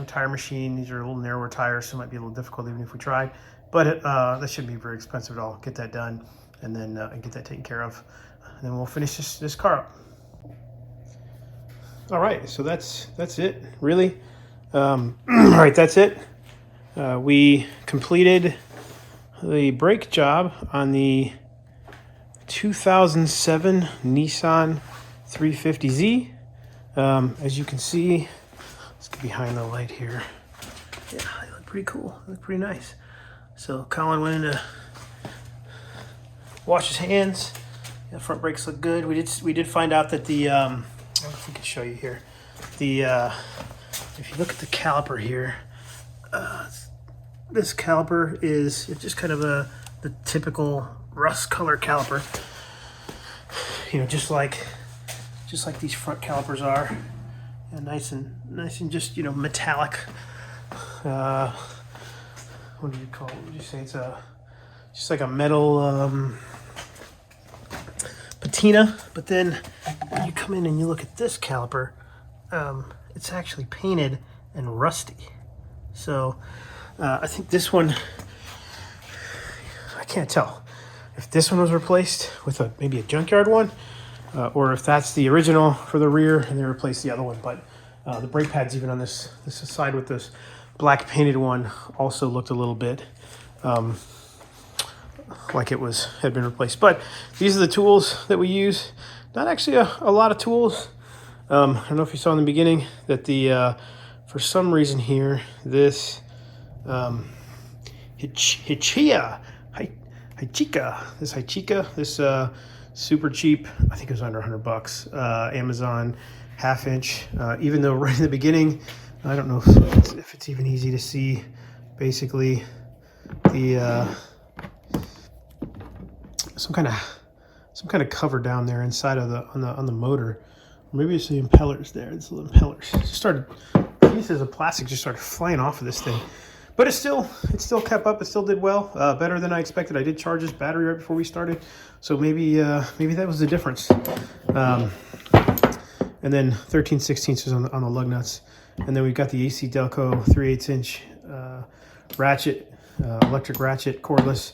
tire machine. These are a little narrower tires, so it might be a little difficult even if we tried. But that shouldn't be very expensive at all. Get that done, and then get that taken care of, and then we'll finish this car up. All right, so that's it, really. All right, that's it. We completed the brake job on the 2007 Nissan 350Z. As you can see, let's get behind the light here. Yeah, they look pretty cool. They look pretty nice. So Colin went in to wash his hands. The front brakes look good. We did find out that the I don't know if we can show you here. If you look at the caliper here, this caliper is just kind of the typical rust color caliper. You know, just like these front calipers are, and nice and just, you know, metallic. What do you call it? What would you say? It's just like a metal. patina, but then when you come in and you look at this caliper, it's actually painted and rusty. So I think this one, I can't tell if this one was replaced with maybe a junkyard one, or if that's the original for the rear and they replaced the other one. But the brake pads, even on this side with this black painted one, also looked a little bit like it had been replaced. But these are the tools that we use. Not actually a lot of tools. I don't know if you saw in the beginning that for some reason here, this Haichika, this super cheap, I think it was under $100, Amazon half-inch, even though right in the beginning, I don't know if it's even easy to see, basically the some kind of cover down there inside of on the motor. Maybe it's the impellers there. It's the impellers. It just started, pieces of plastic just started flying off of this thing. But it still kept up. It still did well, better than I expected. I did charge this battery right before we started, so maybe that was the difference. And then 13/16 is on the lug nuts, and then we've got the AC Delco 3/8 inch ratchet, electric ratchet, cordless.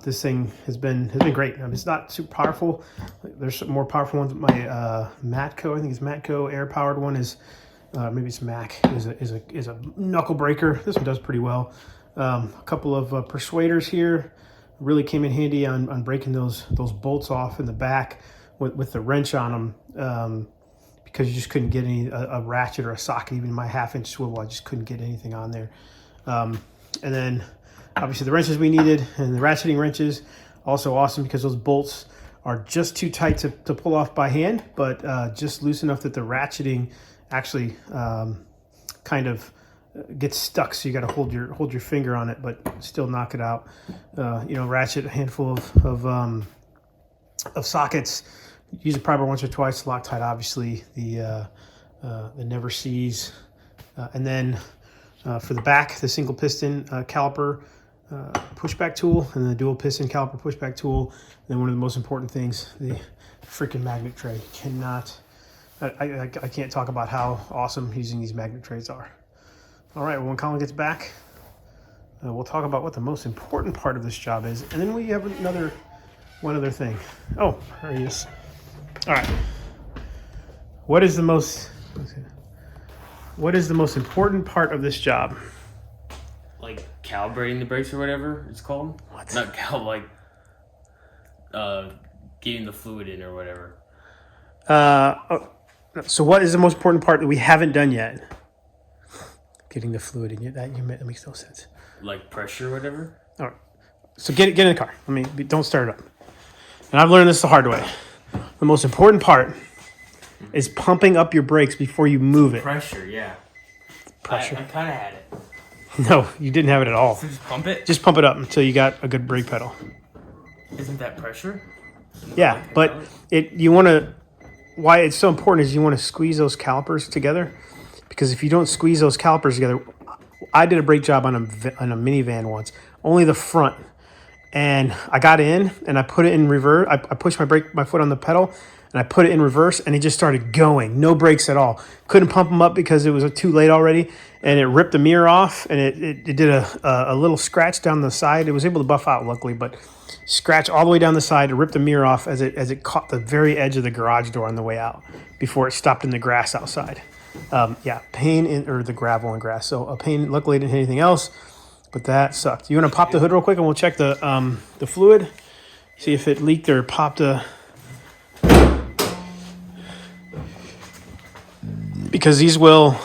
This thing has been great. I mean, it's not super powerful. There's some more powerful ones. My Matco, I think it's Matco air powered one is. Maybe it's Mac is a knuckle breaker. This one does pretty well. A couple of persuaders here really came in handy on breaking those bolts off in the back with the wrench on them, because you just couldn't get a ratchet or a socket. Even my half-inch swivel, I just couldn't get anything on there. And then obviously the wrenches we needed, and the ratcheting wrenches, also awesome because those bolts are just too tight to pull off by hand, but just loose enough that the ratcheting actually kind of gets stuck, so you got to hold your finger on it, but still knock it out. Ratchet a handful of sockets. Use it probably once or twice. Loctite, obviously. The Never Sees, and then for the back, the single piston caliper pushback tool, and the dual piston caliper pushback tool. And then one of the most important things, the freaking magnet tray. I can't talk about how awesome using these magnet trays are. All right, well, when Colin gets back, we'll talk about what the most important part of this job is, and then we have one other thing. Oh, there he is. All right. What is the most important part of this job? Like calibrating the brakes or whatever it's called. What? Not getting the fluid in or whatever. So what is the most important part that we haven't done yet? Getting the fluid in. That makes no sense. Like pressure or whatever? All right. So get in the car. Don't start it up. And I've learned this the hard way. The most important part is pumping up your brakes before you move it. Pressure, yeah. Pressure. I kind of had it. No, you didn't have it at all. So just pump it? Just pump it up until you got a good brake pedal. Isn't that pressure? Yeah, but why it's so important is you want to squeeze those calipers together, because if you don't squeeze those calipers together, I did a brake job on a minivan once, only the front, and I got in and I put it in reverse. I pushed my foot on the pedal and I put it in reverse, and it just started going, no brakes at all. Couldn't pump them up because it was too late already, and it ripped the mirror off, and it did a little scratch down the side. It was able to buff out luckily, but scratch all the way down the side. It ripped the mirror off as it caught the very edge of the garage door on the way out before it stopped in the grass outside. Pain or the gravel and grass. So a pain. Luckily, it didn't hit anything else, but that sucked. You want to pop the hood real quick, and we'll check the fluid, see if it leaked or popped because these will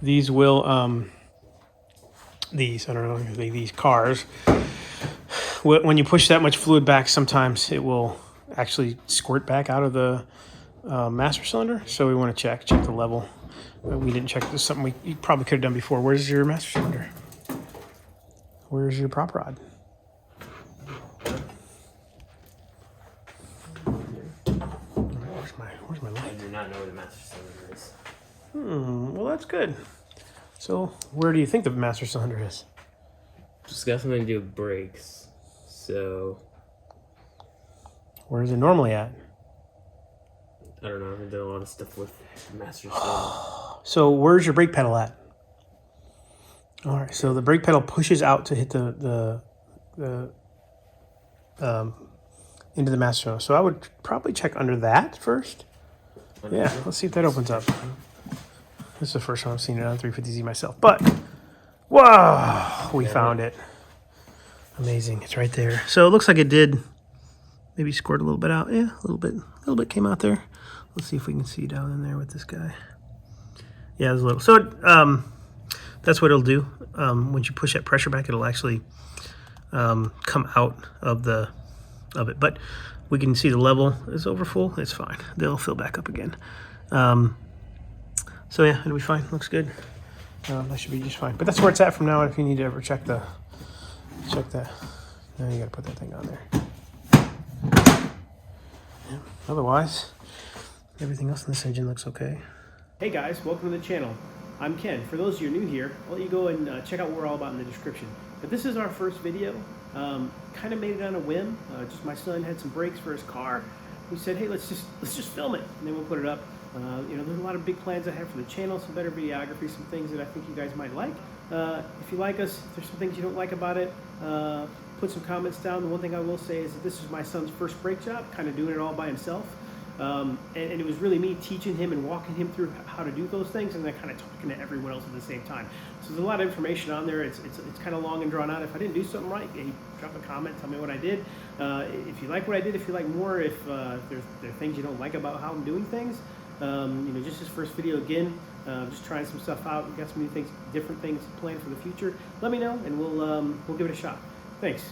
these cars, when you push that much fluid back, sometimes it will actually squirt back out of the master cylinder. So we want to check the level. We didn't check. This is something you probably could have done before. Where's your master cylinder? Where's your prop rod? Where's my light? I do not know where the master cylinder is. Well, that's good. So where do you think the master cylinder is? Just got something to do with brakes. So Where is it normally at? I don't know. I've done a lot of stuff with Master Swing. So where's your brake pedal at? All right, so the brake pedal pushes out to hit the into the master cylinder. So I would probably check under that first. Yeah, let's see if that opens up. This is the first time I've seen it on 350Z myself. But, whoa, we found it. Amazing, it's right there. So it looks like it did maybe squirt a little bit out. Yeah, a little bit came out there. Let's see if we can see down in there with this guy. Yeah, there's a little. So that's what it'll do. Once you push that pressure back, it'll actually come out of it. But we can see the level is over full. It's fine. They'll fill back up again. So yeah, it'll be fine. Looks good. That should be just fine. But that's where it's at from now on. If you need to ever check that. Now you gotta put that thing on there. Yeah. Otherwise, everything else in this engine looks okay. Hey guys, welcome to the channel. I'm Ken. For those of you who are new here, I'll let you go and check out what we're all about in the description. But this is our first video. Kind of made it on a whim. Just my son had some brakes for his car. We said, hey, let's just film it, and then we'll put it up. You know, there's a lot of big plans I have for the channel, some better videography, some things that I think you guys might like. If you like us, if there's some things you don't like about it, put some comments down. The one thing I will say is that this is my son's first brake job, kind of doing it all by himself. And it was really me teaching him and walking him through how to do those things, and then kind of talking to everyone else at the same time. So there's a lot of information on there. It's kind of long and drawn out. If I didn't do something right, hey, drop a comment, tell me what I did. If you like what I did, if you like more, if there are things you don't like about how I'm doing things, you know, just this first video again, just trying some stuff out. We've got some new things, different things planned for the future. Let me know, and we'll give it a shot. Thanks.